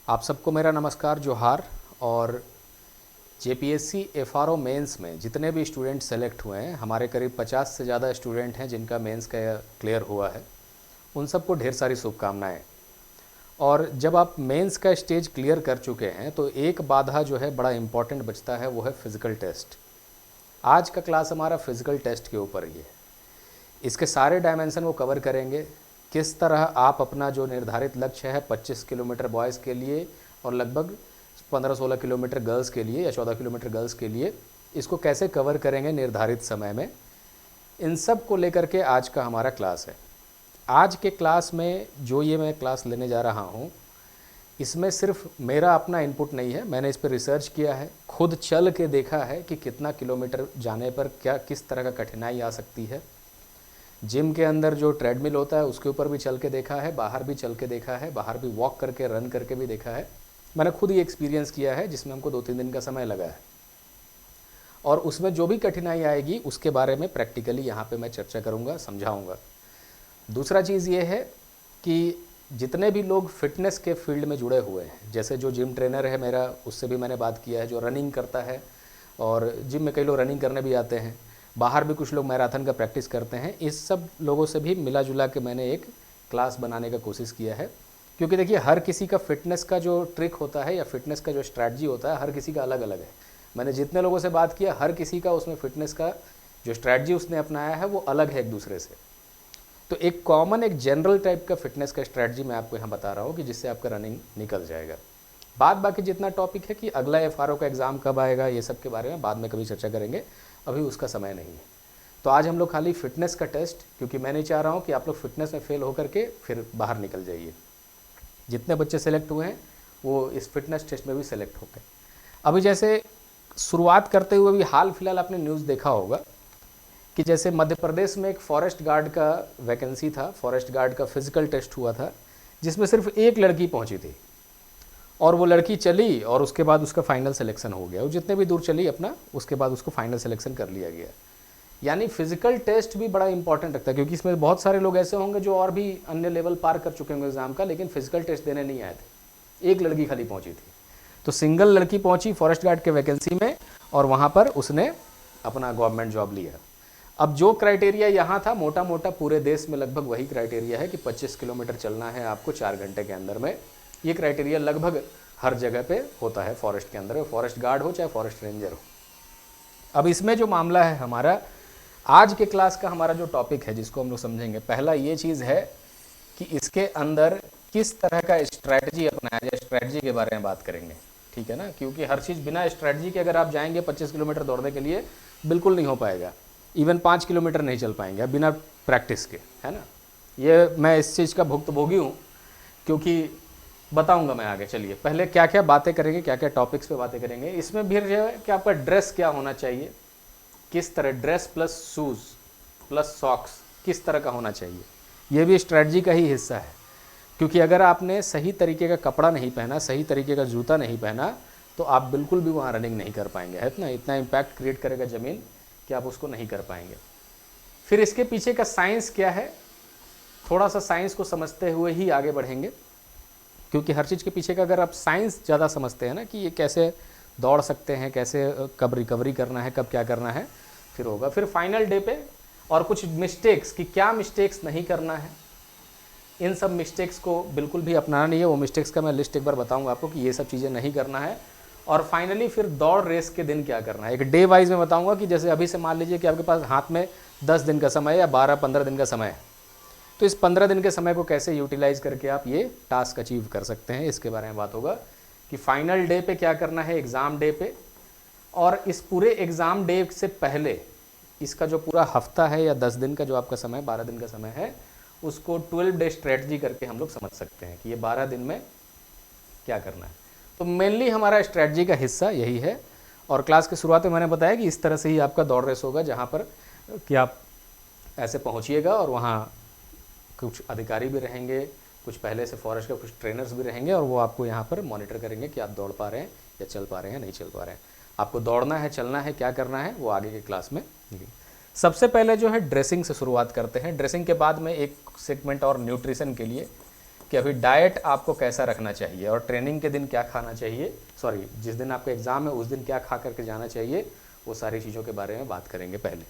आप सबको मेरा नमस्कार जोहार। और जेपीएससी एफआरओ मेंस में जितने भी स्टूडेंट सेलेक्ट हुए हैं, हमारे करीब 50 से ज़्यादा स्टूडेंट हैं जिनका मेंस का क्लियर हुआ है। उन सबको ढेर सारी शुभकामनाएं। और जब आप मेंस का स्टेज क्लियर कर चुके हैं तो एक बाधा जो है बड़ा इम्पॉर्टेंट बचता है, वो है फ़िज़िकल टेस्ट। आज का क्लास हमारा फ़िज़िकल टेस्ट के ऊपर ही है। इसके सारे डायमेंशन वो कवर करेंगे। किस तरह आप अपना जो निर्धारित लक्ष्य है 25 किलोमीटर बॉयज़ के लिए और लगभग 15-16 किलोमीटर गर्ल्स के लिए या 14 किलोमीटर गर्ल्स के लिए, इसको कैसे कवर करेंगे निर्धारित समय में, इन सब को लेकर के आज का हमारा क्लास है। आज के क्लास में जो ये मैं क्लास लेने जा रहा हूँ, इसमें सिर्फ मेरा अपना इनपुट नहीं है। मैंने इस पर रिसर्च किया है, खुद चल के देखा है कि कितना किलोमीटर जाने पर क्या किस तरह का कठिनाई आ सकती है। जिम के अंदर जो ट्रेडमिल होता है उसके ऊपर भी चल के देखा है, बाहर भी चल के देखा है, बाहर भी वॉक करके रन करके भी देखा है। मैंने खुद ही एक्सपीरियंस किया है जिसमें हमको 2-3 दिन का समय लगा है। और उसमें जो भी कठिनाई आएगी उसके बारे में प्रैक्टिकली यहाँ पे मैं चर्चा करूँगा, समझाऊँगा। दूसरा चीज़ ये है कि जितने भी लोग फिटनेस के फील्ड में जुड़े हुए हैं, जैसे जो जिम ट्रेनर है मेरा, उससे भी मैंने बात किया है, जो रनिंग करता है, और जिम में कई लोग रनिंग करने भी आते हैं, बाहर भी कुछ लोग मैराथन का प्रैक्टिस करते हैं। इस सब लोगों से भी मिला जुला के मैंने एक क्लास बनाने का कोशिश किया है। क्योंकि देखिए, हर किसी का फिटनेस का जो ट्रिक होता है या फिटनेस का जो स्ट्रैटेजी होता है, हर किसी का अलग अलग है। मैंने जितने लोगों से बात किया, हर किसी का उसमें फिटनेस का जो स्ट्रैटेजी उसने अपनाया है वो अलग है एक दूसरे से। तो एक कॉमन, एक जनरल टाइप का फिटनेस का स्ट्रैटेजी मैं आपको यहाँ बता रहा हूँ कि जिससे आपका रनिंग निकल जाएगा। बाद बाकी जितना टॉपिक है कि अगला एफआरओ का एग्ज़ाम कब आएगा, ये सब के बारे में बाद में कभी चर्चा करेंगे, अभी उसका समय नहीं है। तो आज हम लोग खाली फिटनेस का टेस्ट, क्योंकि मैं नहीं चाह रहा हूँ कि आप लोग फिटनेस में फेल होकर के फिर बाहर निकल जाइए। जितने बच्चे सेलेक्ट हुए हैं वो इस फिटनेस टेस्ट में भी सेलेक्ट हो गए। अभी जैसे शुरुआत करते हुए भी हाल फिलहाल आपने न्यूज़ देखा होगा कि जैसे मध्य प्रदेश में एक फॉरेस्ट गार्ड का वैकेंसी था, फॉरेस्ट गार्ड का फिजिकल टेस्ट हुआ था, जिसमें सिर्फ एक लड़की पहुंची थी। और वो लड़की चली और उसके बाद उसका फाइनल सिलेक्शन हो गया। वो जितने भी दूर चली अपना, उसके बाद उसको फाइनल सिलेक्शन कर लिया गया। यानी फिजिकल टेस्ट भी बड़ा इंपॉर्टेंट रखता है, क्योंकि इसमें बहुत सारे लोग ऐसे होंगे जो और भी अन्य लेवल पार कर चुके होंगे एग्जाम का, लेकिन फिजिकल टेस्ट देने नहीं आए थे। एक लड़की खाली पहुंची थी, तो सिंगल लड़की पहुंची फॉरेस्ट गार्ड के वैकेंसी में, और वहां पर उसने अपना गवर्नमेंट जॉब लिया। अब जो क्राइटेरिया यहाँ था, मोटा मोटा पूरे देश में लगभग वही क्राइटेरिया है कि 25 किलोमीटर चलना है आपको 4 घंटे के अंदर में। ये क्राइटेरिया लगभग हर जगह पे होता है फॉरेस्ट के अंदर, फॉरेस्ट गार्ड हो चाहे फॉरेस्ट रेंजर हो। अब इसमें जो मामला है हमारा आज के क्लास का, हमारा जो टॉपिक है जिसको हम लोग समझेंगे, पहला ये चीज़ है कि इसके अंदर किस तरह का स्ट्रैटेजी अपनाया जाए। स्ट्रैटेजी के बारे में बात करेंगे, ठीक है ना, क्योंकि हर चीज़ बिना स्ट्रैटेजी के अगर आप जाएंगे 25 किलोमीटर दौड़ने के लिए, बिल्कुल नहीं हो पाएगा। इवन 5 किलोमीटर नहीं चल पाएंगे बिना प्रैक्टिस के, है ना। ये मैं इस चीज़ का भुक्तभोगी हूँ, क्योंकि बताऊंगा मैं आगे। चलिए, पहले क्या क्या बातें करेंगे, क्या क्या टॉपिक्स पे बातें करेंगे। इसमें भी जो है कि आपका ड्रेस क्या होना चाहिए, किस तरह dress plus shoes plus socks किस तरह का होना चाहिए, ये भी स्ट्रैटेजी का ही हिस्सा है। क्योंकि अगर आपने सही तरीके का कपड़ा नहीं पहना, सही तरीके का जूता नहीं पहना, तो आप बिल्कुल भी वहाँ रनिंग नहीं कर पाएंगे, है ना। इतना इम्पैक्ट क्रिएट करेगा ज़मीन कि आप उसको नहीं कर पाएंगे। फिर इसके पीछे का साइंस क्या है, थोड़ा सा साइंस को समझते हुए ही आगे बढ़ेंगे, क्योंकि हर चीज़ के पीछे का अगर आप साइंस ज़्यादा समझते हैं ना, कि ये कैसे दौड़ सकते हैं, कैसे कब रिकवरी करना है, कब क्या करना है, फिर होगा। फिर फाइनल डे पे और कुछ मिस्टेक्स, कि क्या मिस्टेक्स नहीं करना है, इन सब मिस्टेक्स को बिल्कुल भी अपनाना नहीं है। वो मिस्टेक्स का मैं लिस्ट एक बार बताऊंगा आपको कि ये सब चीज़ें नहीं करना है। और फाइनली फिर दौड़ रेस के दिन क्या करना है, एक डे वाइज में बताऊंगा कि जैसे अभी से मान लीजिए कि आपके पास हाथ में 10 दिन का समय या 12-15 दिन का समय है, तो इस 15 दिन के समय को कैसे यूटिलाइज करके आप ये टास्क अचीव कर सकते हैं, इसके बारे में बात होगा। कि फाइनल डे पे क्या करना है, एग्ज़ाम डे पे, और इस पूरे एग्ज़ाम डे से पहले इसका जो पूरा हफ्ता है या 10 दिन का जो आपका समय, 12 दिन का समय है, उसको 12 डे स्ट्रेटजी करके हम लोग समझ सकते हैं कि ये 12 दिन में क्या करना है। तो मेनली हमारा स्ट्रेटजी का हिस्सा यही है। और क्लास की शुरुआत में मैंने बताया कि इस तरह से ही आपका दौड़ रेस होगा, जहाँ पर कि आप ऐसे पहुँचिएगा और वहाँ कुछ अधिकारी भी रहेंगे, कुछ पहले से फॉरेस्ट के कुछ ट्रेनर्स भी रहेंगे, और वो आपको यहाँ पर मॉनिटर करेंगे कि आप दौड़ पा रहे हैं या चल पा रहे हैं, नहीं चल पा रहे हैं। आपको दौड़ना है, चलना है, क्या करना है, वो आगे के क्लास में। सबसे पहले जो है ड्रेसिंग से शुरुआत करते हैं। ड्रेसिंग के बाद में एक सेगमेंट और न्यूट्रिशन के लिए, कि अभी डाइट आपको कैसा रखना चाहिए और ट्रेनिंग के दिन क्या खाना चाहिए, सॉरी जिस दिन आपका एग्ज़ाम है उस दिन क्या खा करके जाना चाहिए, वो सारी चीज़ों के बारे में बात करेंगे पहले।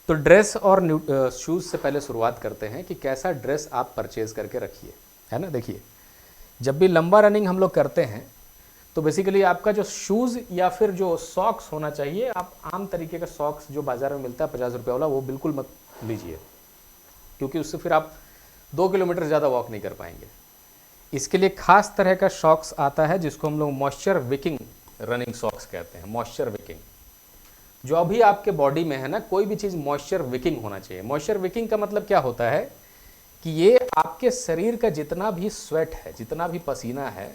तो ड्रेस और शूज़ से पहले शुरुआत करते हैं कि कैसा ड्रेस आप परचेज़ करके रखिए, है ना। देखिए, जब भी लंबा रनिंग हम लोग करते हैं तो बेसिकली आपका जो शूज़ या फिर जो सॉक्स होना चाहिए, आप आम तरीके का सॉक्स जो बाज़ार में मिलता है 50 रुपये वाला, वो बिल्कुल मत लीजिए, क्योंकि उससे फिर आप 2 किलोमीटर ज़्यादा वॉक नहीं कर पाएंगे। इसके लिए खास तरह का सॉक्स आता है जिसको हम लोग मॉइस्चर विकिंग रनिंग सॉक्स कहते हैं। मॉइस्चर विकिंग जो अभी आपके बॉडी में है ना, कोई भी चीज़ मॉइस्चर विकिंग होना चाहिए। मॉइस्चर विकिंग का मतलब क्या होता है कि ये आपके शरीर का जितना भी स्वेट है, जितना भी पसीना है,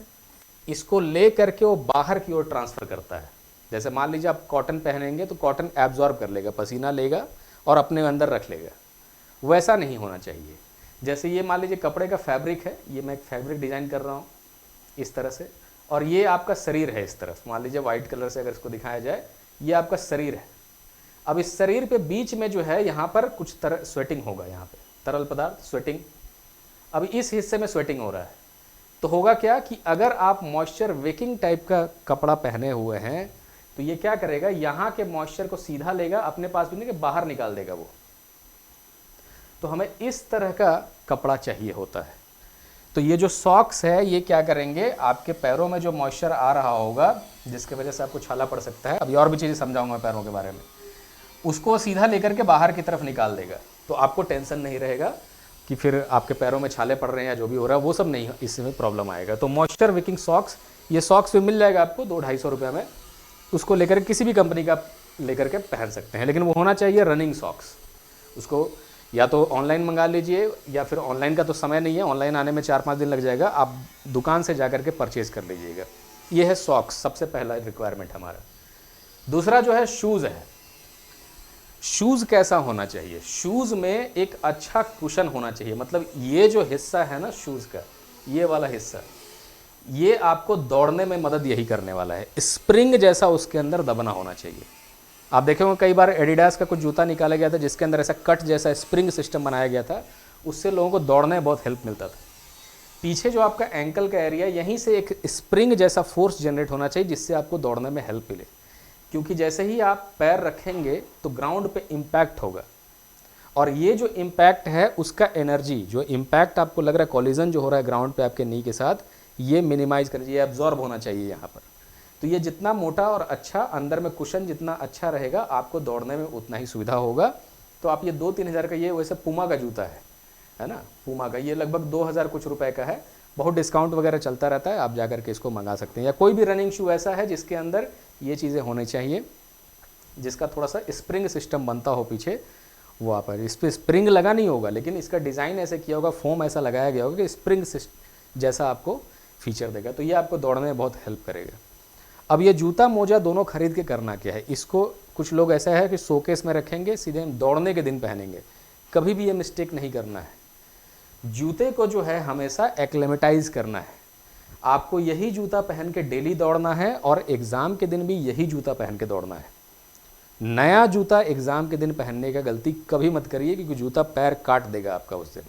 इसको ले करके वो बाहर की ओर ट्रांसफ़र करता है। जैसे मान लीजिए आप कॉटन पहनेंगे तो कॉटन एब्जॉर्ब कर लेगा, पसीना लेगा और अपने अंदर रख लेगा। वैसा नहीं होना चाहिए। जैसे ये मान लीजिए कपड़े का फैब्रिक है, ये मैं एक फैब्रिक डिज़ाइन कर रहा हूँ इस तरह से, और ये आपका शरीर है इस तरफ। मान लीजिए वाइट कलर से अगर इसको दिखाया जाए, ये आपका शरीर है। अब इस शरीर पे बीच में जो है यहाँ पर कुछ तरह स्वेटिंग होगा, यहाँ पे तरल पदार्थ स्वेटिंग। अब इस हिस्से में स्वेटिंग हो रहा है तो होगा क्या कि अगर आप मॉइस्चर विकिंग टाइप का कपड़ा पहने हुए हैं तो ये क्या करेगा, यहाँ के मॉइस्चर को सीधा लेगा, अपने पास भी नहीं कि बाहर निकाल देगा वो। तो हमें इस तरह का कपड़ा चाहिए होता है। तो ये जो सॉक्स है ये क्या करेंगे, आपके पैरों में जो मॉइस्चर आ रहा होगा जिसकी वजह से आपको छाला पड़ सकता है, अभी और भी चीज़ें समझाऊंगा पैरों के बारे में, उसको सीधा लेकर के बाहर की तरफ निकाल देगा। तो आपको टेंशन नहीं रहेगा कि फिर आपके पैरों में छाले पड़ रहे हैं या जो भी हो रहा है, वो सब नहीं, इसमें प्रॉब्लम आएगा। तो मॉइस्चर विकिंग सॉक्स, ये सॉक्स भी मिल जाएगा आपको 200-250 रुपये में। उसको लेकर किसी भी कंपनी का लेकर के पहन सकते हैं, लेकिन वो होना चाहिए रनिंग सॉक्स। उसको या तो ऑनलाइन मंगा लीजिए, या फिर ऑनलाइन का तो समय नहीं है, ऑनलाइन आने में 4-5 दिन लग जाएगा, आप दुकान से जा कर के परचेज़ कर लीजिएगा। ये है सॉक्स, सबसे पहला रिक्वायरमेंट हमारा। दूसरा जो है शूज़ है। शूज़ कैसा होना चाहिए, शूज़ में एक अच्छा कुशन होना चाहिए। मतलब ये जो हिस्सा है ना शूज़ का, ये वाला हिस्सा, ये आपको दौड़ने में मदद यही करने वाला है। स्प्रिंग जैसा उसके अंदर दबना होना चाहिए। आप देखे होंगे कई बार एडिडास का कुछ जूता निकाला गया था जिसके अंदर ऐसा कट जैसा स्प्रिंग सिस्टम बनाया गया था, उससे लोगों को दौड़ने में बहुत हेल्प मिलता था। पीछे जो आपका एंकल का एरिया, यहीं से एक स्प्रिंग जैसा फोर्स जनरेट होना चाहिए जिससे आपको दौड़ने में हेल्प मिले, क्योंकि जैसे ही आप पैर रखेंगे तो ग्राउंड पे इम्पैक्ट होगा, और ये जो इम्पैक्ट है उसका एनर्जी, जो इम्पैक्ट आपको लग रहा है कॉलिजन जो हो रहा है ग्राउंड पे आपके नी के साथ, ये मिनिमाइज कर, ये एब्जॉर्ब होना चाहिए यहाँ पर। तो ये जितना मोटा और अच्छा अंदर में कुशन जितना अच्छा रहेगा, आपको दौड़ने में उतना ही सुविधा होगा। तो आप ये 2-3 हज़ार का, ये वैसे पूमा का जूता है ना, पूमा का, ये लगभग 2000 कुछ रुपए का है। बहुत डिस्काउंट वगैरह चलता रहता है, आप जाकर के इसको मंगा सकते हैं। या कोई भी रनिंग शू ऐसा है जिसके अंदर ये चीज़ें होनी चाहिए, जिसका थोड़ा सा स्प्रिंग सिस्टम बनता हो पीछे, वो आप, इस पर स्प्रिंग लगा नहीं होगा लेकिन इसका डिज़ाइन ऐसे किया होगा, फोम ऐसा लगाया गया होगा कि स्प्रिंग जैसा आपको फीचर देगा। तो ये आपको दौड़ने में बहुत हेल्प करेगा। अब ये जूता मोजा दोनों खरीद के करना क्या है, इसको कुछ लोग ऐसा है कि शोकेस में रखेंगे, सीधे दौड़ने के दिन पहनेंगे। कभी भी ये मिस्टेक नहीं करना है। जूते को जो है हमेशा एक्लेमेटाइज करना है। आपको यही जूता पहन के डेली दौड़ना है और एग्ज़ाम के दिन भी यही जूता पहन के दौड़ना है। नया जूता एग्ज़ाम के दिन पहनने का गलती कभी मत करिए, क्योंकि जूता पैर काट देगा आपका उस दिन।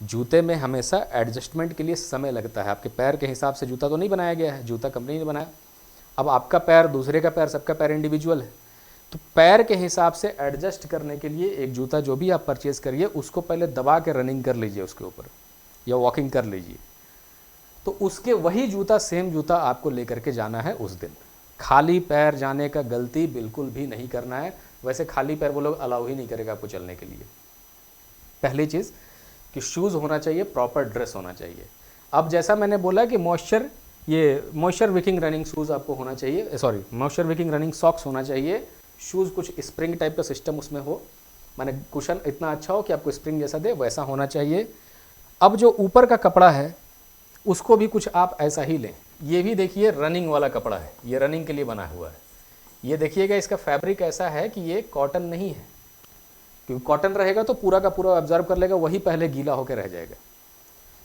जूते में हमेशा एडजस्टमेंट के लिए समय लगता है। आपके पैर के हिसाब से जूता तो नहीं बनाया गया है, जूता कंपनी ने बनाया। अब आपका पैर, दूसरे का पैर, सबका पैर इंडिविजुअल है, तो पैर के हिसाब से एडजस्ट करने के लिए एक जूता जो भी आप परचेज़ करिए उसको पहले दबा के रनिंग कर लीजिए उसके ऊपर, या वॉकिंग कर लीजिए। तो उसके वही जूता, सेम जूता आपको लेकर के जाना है उस दिन। खाली पैर जाने का गलती बिल्कुल भी नहीं करना है। वैसे खाली पैर वो लोग अलाउ ही नहीं करेगा आपको चलने के लिए। पहली चीज़ कि शूज़ होना चाहिए, प्रॉपर ड्रेस होना चाहिए। अब जैसा मैंने बोला कि मॉइस्चर विकिंग रनिंग शूज़ आपको होना चाहिए, sorry moisture Viking running socks होना चाहिए। शूज़ कुछ स्प्रिंग टाइप का सिस्टम उसमें हो, माने कुशन इतना अच्छा हो कि आपको स्प्रिंग जैसा दे, वैसा होना चाहिए। अब जो ऊपर का कपड़ा है उसको भी कुछ आप ऐसा ही लें। ये भी देखिए रनिंग वाला कपड़ा है, ये रनिंग के लिए बना हुआ है। ये देखिएगा इसका फैब्रिक ऐसा है कि ये कॉटन नहीं है, क्योंकि कॉटन रहेगा तो पूरा का पूरा ऑब्जर्व कर लेगा, वही पहले गीला होकर रह जाएगा।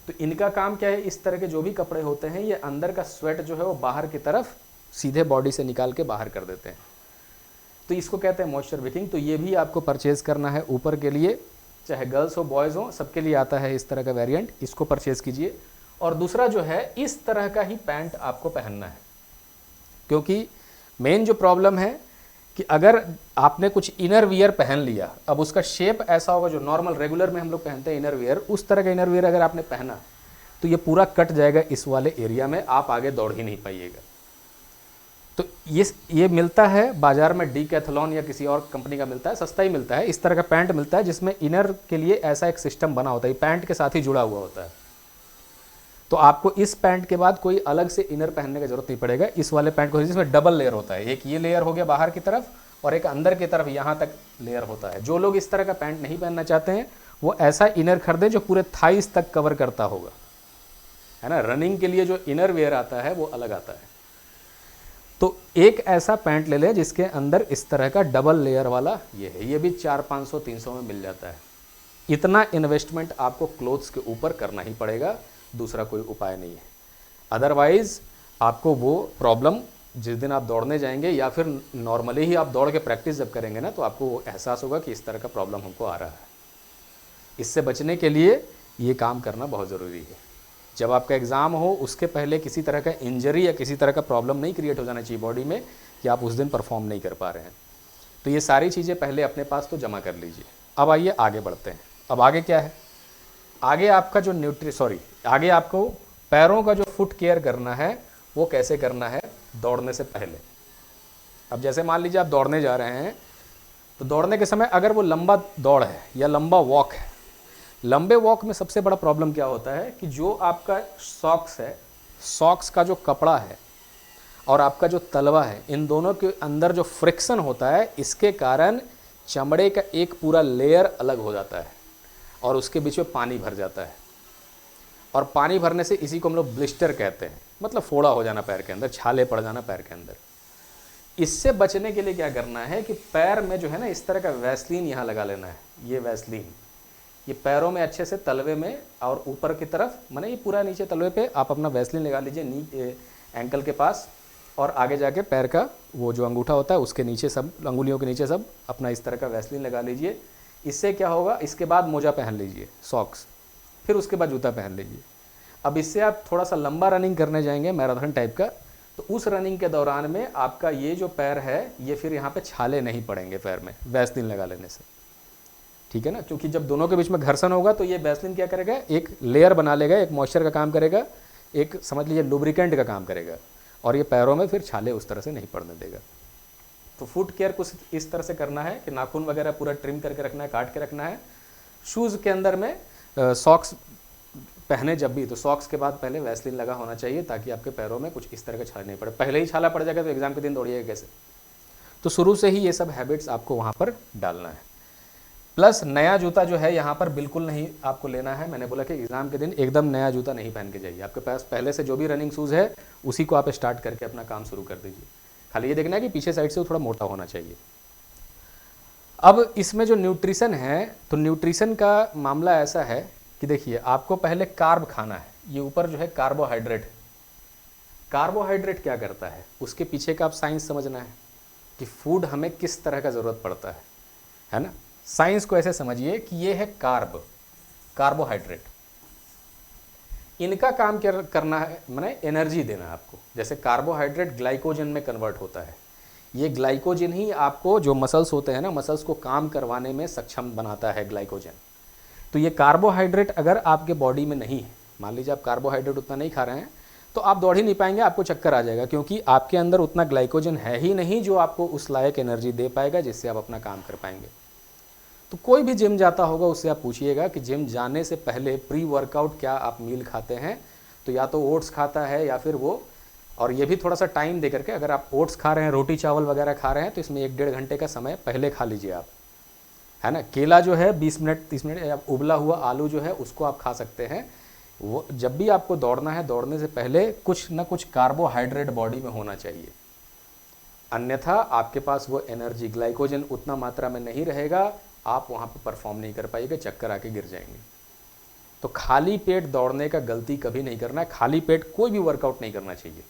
तो इनका काम क्या है, इस तरह के जो भी कपड़े होते हैं ये अंदर का स्वेट जो है वो बाहर की तरफ सीधे बॉडी से निकाल के बाहर कर देते हैं। तो इसको कहते हैं मॉइस्चर विकिंग। तो ये भी आपको परचेज़ करना है ऊपर के लिए। चाहे गर्ल्स हो बॉयज़ हो, सबके लिए आता है इस तरह का वेरिएंट, इसको परचेज़ कीजिए। और दूसरा जो है, इस तरह का ही पैंट आपको पहनना है, क्योंकि मेन जो प्रॉब्लम है कि अगर आपने कुछ इनर वियर पहन लिया, अब उसका शेप ऐसा होगा जो नॉर्मल रेगुलर में हम लोग पहनते हैं इनर वियर, उस तरह का इनर वियर अगर आपने पहना तो ये पूरा कट जाएगा इस वाले एरिया में, आप आगे दौड़ ही नहीं पाइएगा। तो ये मिलता है बाजार में, डीकैथलॉन या किसी और कंपनी का मिलता है, सस्ता ही मिलता है। इस तरह का पैंट मिलता है जिसमें इनर के लिए ऐसा एक सिस्टम बना होता है, पैंट के साथ ही जुड़ा हुआ होता है। तो आपको इस पैंट के बाद कोई अलग से इनर पहनने की जरूरत नहीं पड़ेगा। इस वाले पैंट को, जिसमें डबल लेयर होता है, एक ये लेयर हो गया बाहर की तरफ और एक अंदर की तरफ यहाँ तक लेयर होता है। जो लोग इस तरह का पैंट नहीं पहनना चाहते हैं वो ऐसा इनर खरीदें जो पूरे थाइस तक कवर करता होगा, है ना। रनिंग के लिए जो इनर वेयर आता है वो अलग आता है। तो एक ऐसा पैंट ले लें जिसके अंदर इस तरह का डबल लेयर वाला ये है, ये भी 400-500-300 में मिल जाता है। इतना इन्वेस्टमेंट आपको क्लोथ्स के ऊपर करना ही पड़ेगा, दूसरा कोई उपाय नहीं है। अदरवाइज़ आपको वो प्रॉब्लम जिस दिन आप दौड़ने जाएंगे या फिर नॉर्मली ही आप दौड़ के प्रैक्टिस जब करेंगे ना, तो आपको वो एहसास होगा कि इस तरह का प्रॉब्लम हमको आ रहा है। इससे बचने के लिए ये काम करना बहुत ज़रूरी है। जब आपका एग्ज़ाम हो उसके पहले किसी तरह का इंजरी या किसी तरह का प्रॉब्लम नहीं क्रिएट हो जाना चाहिए बॉडी में कि आप उस दिन परफॉर्म नहीं कर पा रहे हैं। तो ये सारी चीज़ें पहले अपने पास तो जमा कर लीजिए। अब आइए आगे बढ़ते हैं। अब आगे क्या है, आगे आपका जो आगे आपको पैरों का जो फुट केयर करना है वो कैसे करना है दौड़ने से पहले। अब जैसे मान लीजिए आप दौड़ने जा रहे हैं, तो दौड़ने के समय अगर वो लंबा दौड़ है या लंबा वॉक है, लंबे वॉक में सबसे बड़ा प्रॉब्लम क्या होता है कि जो आपका सॉक्स है, सॉक्स का जो कपड़ा है और आपका जो तलवा है, इन दोनों के अंदर जो फ्रिक्शन होता है, इसके कारण चमड़े का एक पूरा लेयर अलग हो जाता है और उसके बीच में पानी भर जाता है। और पानी भरने से इसी को हम लोग ब्लिस्टर कहते हैं, मतलब फोड़ा हो जाना पैर के अंदर, छाले पड़ जाना पैर के अंदर। इससे बचने के लिए क्या करना है कि पैर में जो है ना इस तरह का वैसलीन यहाँ लगा लेना है। ये वैसलीन ये पैरों में अच्छे से तलवे में और ऊपर की तरफ, माने ये पूरा नीचे तलवे पे आप अपना वैसलीन लगा लीजिए एंकल के पास, और आगे जाके पैर का वो जो अंगूठा होता है उसके नीचे सब, अंगुलियों के नीचे सब अपना इस तरह का वैसलीन लगा लीजिए। इससे क्या होगा, इसके बाद मोजा पहन लीजिए, सॉक्स, फिर उसके बाद जूता पहन लीजिए। अब इससे आप थोड़ा सा लंबा रनिंग करने जाएंगे, मैराथन टाइप का, तो उस रनिंग के दौरान में आपका ये जो पैर है ये फिर यहाँ पे छाले नहीं पड़ेंगे पैर में वैसलीन लगा लेने से, ठीक है ना। क्योंकि जब दोनों के बीच में घर्षण होगा तो ये वैसलीन क्या करेगा, एक लेयर बना लेगा, एक मॉइस्चर का काम करेगा, एक समझ लीजिए लुब्रिकेंट का काम करेगा, और ये पैरों में फिर छाले उस तरह से नहीं पड़ने देगा। तो फुट केयर कुछ इस तरह से करना है कि नाखून वगैरह पूरा ट्रिम करके रखना है, काट के रखना है। शूज़ के अंदर में सॉक्स पहने जब भी, तो सॉक्स के बाद पहले वैसलीन लगा होना चाहिए ताकि आपके पैरों में कुछ इस तरह का छाले नहीं पड़े। पहले ही छाला पड़ जाएगा तो एग्जाम के दिन दौड़िएगा कैसे। तो शुरू से ही ये सब हैबिट्स आपको वहाँ पर डालना है। प्लस नया जूता जो है यहाँ पर बिल्कुल नहीं आपको लेना है। मैंने बोला कि एग्ज़ाम के दिन एकदम नया जूता नहीं पहन के जाइए। आपके पास पहले से जो भी रनिंग शूज़ है उसी को आप स्टार्ट करके अपना काम शुरू कर दीजिए। खाली ये देखना है कि पीछे साइड से वो थोड़ा मोटा होना चाहिए। अब इसमें जो न्यूट्रिशन है, तो न्यूट्रिशन का मामला ऐसा है कि देखिए आपको पहले कार्ब खाना है। ये ऊपर जो है कार्बोहाइड्रेट, कार्बोहाइड्रेट क्या करता है उसके पीछे का आप साइंस समझना है कि फूड हमें किस तरह का ज़रूरत पड़ता है ना। साइंस को ऐसे समझिए कि ये है कार्बोहाइड्रेट, इनका काम क्या करना है, माने एनर्जी देना आपको। जैसे कार्बोहाइड्रेट ग्लाइकोजन में कन्वर्ट होता है, ये ग्लाइकोजन ही आपको, जो मसल्स होते हैं ना, मसल्स को काम करवाने में सक्षम बनाता है ग्लाइकोजन। तो ये कार्बोहाइड्रेट अगर आपके बॉडी में नहीं है, मान लीजिए आप कार्बोहाइड्रेट उतना नहीं खा रहे हैं, तो आप दौड़ ही नहीं पाएंगे, आपको चक्कर आ जाएगा, क्योंकि आपके अंदर उतना ग्लाइकोजन है ही नहीं जो आपको उस लायक एनर्जी दे पाएगा जिससे आप अपना काम कर पाएंगे। तो कोई भी जिम जाता होगा उससे आप पूछिएगा कि जिम जाने से पहले प्री वर्कआउट क्या आप मील खाते हैं, तो या तो ओट्स खाता है या फिर वो, और ये भी थोड़ा सा टाइम दे करके, अगर आप ओट्स खा रहे हैं, रोटी चावल वगैरह खा रहे हैं, तो इसमें 1-1.5 घंटे का समय पहले खा लीजिए आप, है ना। केला जो है 20 मिनट 30 मिनट, या उबला हुआ आलू जो है उसको आप खा सकते हैं। वो जब भी आपको दौड़ना है, दौड़ने से पहले कुछ ना कुछ कार्बोहाइड्रेट बॉडी में होना चाहिए, अन्यथा आपके पास वो एनर्जी, ग्लाइकोजन उतना मात्रा में नहीं रहेगा, आप वहाँ पर परफॉर्म नहीं कर पाएंगे, चक्कर आके गिर जाएंगे। तो खाली पेट दौड़ने का गलती कभी नहीं करना है, खाली पेट कोई भी वर्कआउट नहीं करना चाहिए।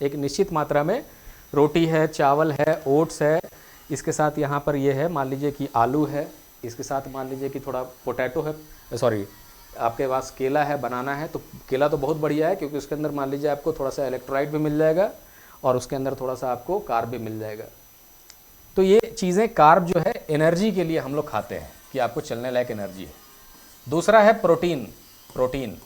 एक निश्चित मात्रा में रोटी है, चावल है, ओट्स है, इसके साथ यहाँ पर ये है, मान लीजिए कि आलू है, इसके साथ मान लीजिए कि थोड़ा पोटैटो है, सॉरी आपके पास केला है, बनाना है, तो केला तो बहुत बढ़िया है क्योंकि उसके अंदर मान लीजिए आपको थोड़ा सा इलेक्ट्रोलाइट भी मिल जाएगा और उसके अंदर थोड़ा सा आपको कार्ब भी मिल जाएगा। तो ये चीज़ें कार्ब जो है एनर्जी के लिए हम लोग खाते हैं कि आपको चलने लायक एनर्जी है। दूसरा है प्रोटीन। प्रोटीन,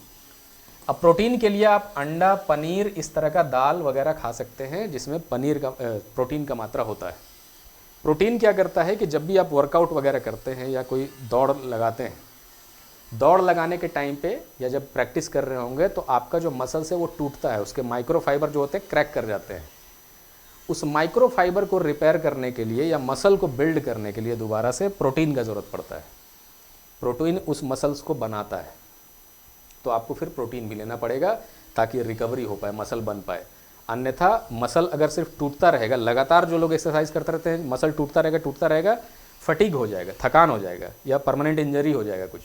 अब प्रोटीन के लिए आप अंडा, पनीर, इस तरह का दाल वगैरह खा सकते हैं जिसमें पनीर का प्रोटीन का मात्रा होता है। प्रोटीन क्या करता है कि जब भी आप वर्कआउट वगैरह करते हैं या कोई दौड़ लगाते हैं, दौड़ लगाने के टाइम पे या जब प्रैक्टिस कर रहे होंगे तो आपका जो मसल्स है वो टूटता है, उसके माइक्रोफाइबर जो होते हैं क्रैक कर जाते हैं। उस माइक्रोफाइबर को रिपेयर करने के लिए या मसल को बिल्ड करने के लिए दोबारा से प्रोटीन का ज़रूरत पड़ता है। प्रोटीन उस मसल्स को बनाता है, तो आपको फिर प्रोटीन भी लेना पड़ेगा ताकि रिकवरी हो पाए, मसल बन पाए। अन्यथा मसल अगर सिर्फ टूटता रहेगा, लगातार जो लोग एक्सरसाइज करते रहते हैं मसल टूटता रहेगा, फटीग हो जाएगा, थकान हो जाएगा या परमानेंट इंजरी हो जाएगा कुछ।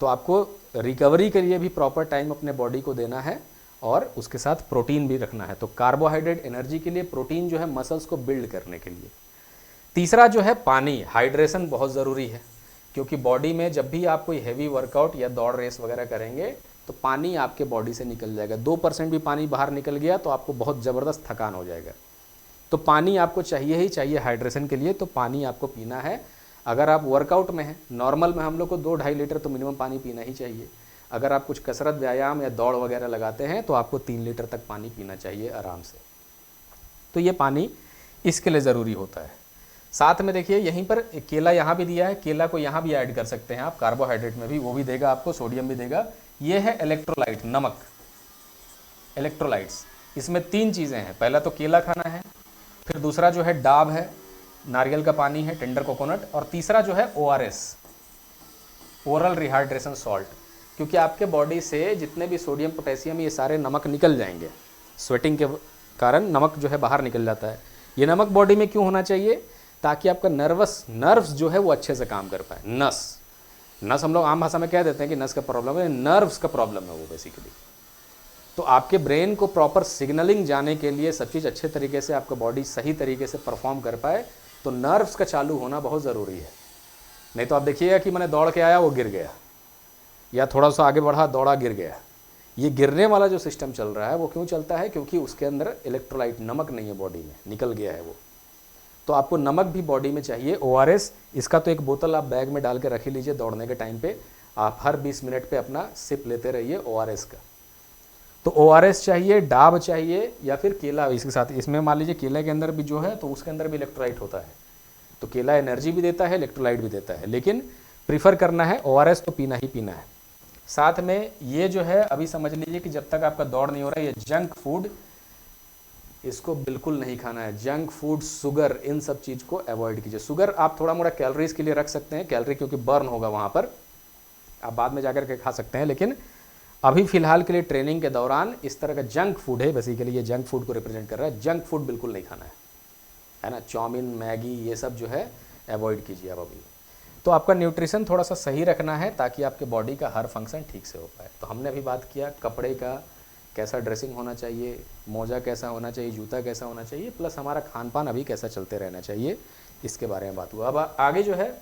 तो आपको रिकवरी के लिए भी प्रॉपर टाइम अपने बॉडी को देना है और उसके साथ प्रोटीन भी रखना है। तो कार्बोहाइड्रेट एनर्जी के लिए, प्रोटीन जो है मसल्स को बिल्ड करने के लिए। तीसरा जो है पानी, हाइड्रेशन बहुत ज़रूरी है क्योंकि बॉडी में जब भी आप कोई हैवी वर्कआउट या दौड़ रेस वगैरह करेंगे तो पानी आपके बॉडी से निकल जाएगा। 2% भी पानी बाहर निकल गया तो आपको बहुत ज़बरदस्त थकान हो जाएगा। तो पानी आपको चाहिए ही चाहिए हाइड्रेशन के लिए, तो पानी आपको पीना है। अगर आप वर्कआउट में हैं, नॉर्मल में हम लोग को 2-2.5 लीटर तो मिनिमम पानी पीना ही चाहिए। अगर आप कुछ कसरत, व्यायाम या दौड़ वगैरह लगाते हैं तो आपको 3 लीटर तक पानी पीना चाहिए आराम से। तो ये पानी इसके लिए ज़रूरी होता है। साथ में देखिए यहीं पर केला यहाँ भी दिया है, केला को यहाँ भी ऐड कर सकते हैं आप, कार्बोहाइड्रेट में भी, वो भी देगा आपको, सोडियम भी देगा। ये है इलेक्ट्रोलाइट, नमक, इलेक्ट्रोलाइट्स। इसमें 3 चीज़ें हैं, पहला तो केला खाना है, फिर दूसरा जो है डाब है, नारियल का पानी है, टेंडर कोकोनट, और तीसरा जो है ORS, ओरल रिहाइड्रेशन सॉल्ट। क्योंकि आपके बॉडी से जितने भी सोडियम, पोटेशियम, ये सारे नमक निकल जाएंगे, स्वेटिंग के कारण नमक जो है बाहर निकल जाता है। ये नमक बॉडी में क्यों होना चाहिए? ताकि आपका नर्व्स जो है वो अच्छे से काम कर पाए। नस हम लोग आम भाषा में कह देते हैं कि नस का प्रॉब्लम है, नर्व्स का प्रॉब्लम है वो बेसिकली। तो आपके ब्रेन को प्रॉपर सिग्नलिंग जाने के लिए, सब चीज़ अच्छे तरीके से आपका बॉडी सही तरीके से परफॉर्म कर पाए, तो नर्व्स का चालू होना बहुत ज़रूरी है। नहीं तो आप देखिएगा कि मैंने दौड़ के आया वो गिर गया, या थोड़ा सा आगे बढ़ा दौड़ा गिर गया। ये गिरने वाला जो सिस्टम चल रहा है वो क्यों चलता है? क्योंकि उसके अंदर इलेक्ट्रोलाइट, नमक नहीं है बॉडी में, निकल गया है वो। तो आपको नमक भी बॉडी में चाहिए। ORS, इसका तो एक बोतल आप बैग में डाल के रख ही लीजिए, दौड़ने के टाइम पे आप हर 20 मिनट पे अपना सिप लेते रहिए ORS का। तो ORS चाहिए, डाब चाहिए, या फिर केला इसके साथ। इसमें मान लीजिए केले के अंदर भी जो है तो उसके अंदर भी इलेक्ट्रोलाइट होता है, तो केला एनर्जी भी देता है, इलेक्ट्रोलाइट भी देता है, लेकिन प्रीफर करना है ORS तो पीना ही पीना है। साथ में ये जो है, अभी समझ लीजिए कि जब तक आपका दौड़ नहीं हो रहा है, ये जंक फूड, इसको बिल्कुल नहीं खाना है। जंक फूड, शुगर, इन सब चीज़ को अवॉइड कीजिए। शुगर आप थोड़ा मोड़ा कैलोरीज के लिए रख सकते हैं, कैलोरी क्योंकि बर्न होगा वहाँ पर, आप बाद में जाकर के खा सकते हैं, लेकिन अभी फिलहाल के लिए ट्रेनिंग के दौरान इस तरह का जंक फूड है, बेसिकली ये जंक फूड को रिप्रेजेंट कर रहा है। जंक फूड बिल्कुल नहीं खाना है ना। चाउमीन, मैगी, ये सब जो है अवॉइड कीजिए आप अभी। तो आपका न्यूट्रिशन थोड़ा सा सही रखना है ताकि आपके बॉडी का हर फंक्शन ठीक से हो पाए। तो हमने अभी बात किया कपड़े का, कैसा ड्रेसिंग होना चाहिए, मोजा कैसा होना चाहिए, जूता कैसा होना चाहिए, प्लस हमारा खान पान अभी कैसा चलते रहना चाहिए, इसके बारे में बात हुआ। अब आगे जो है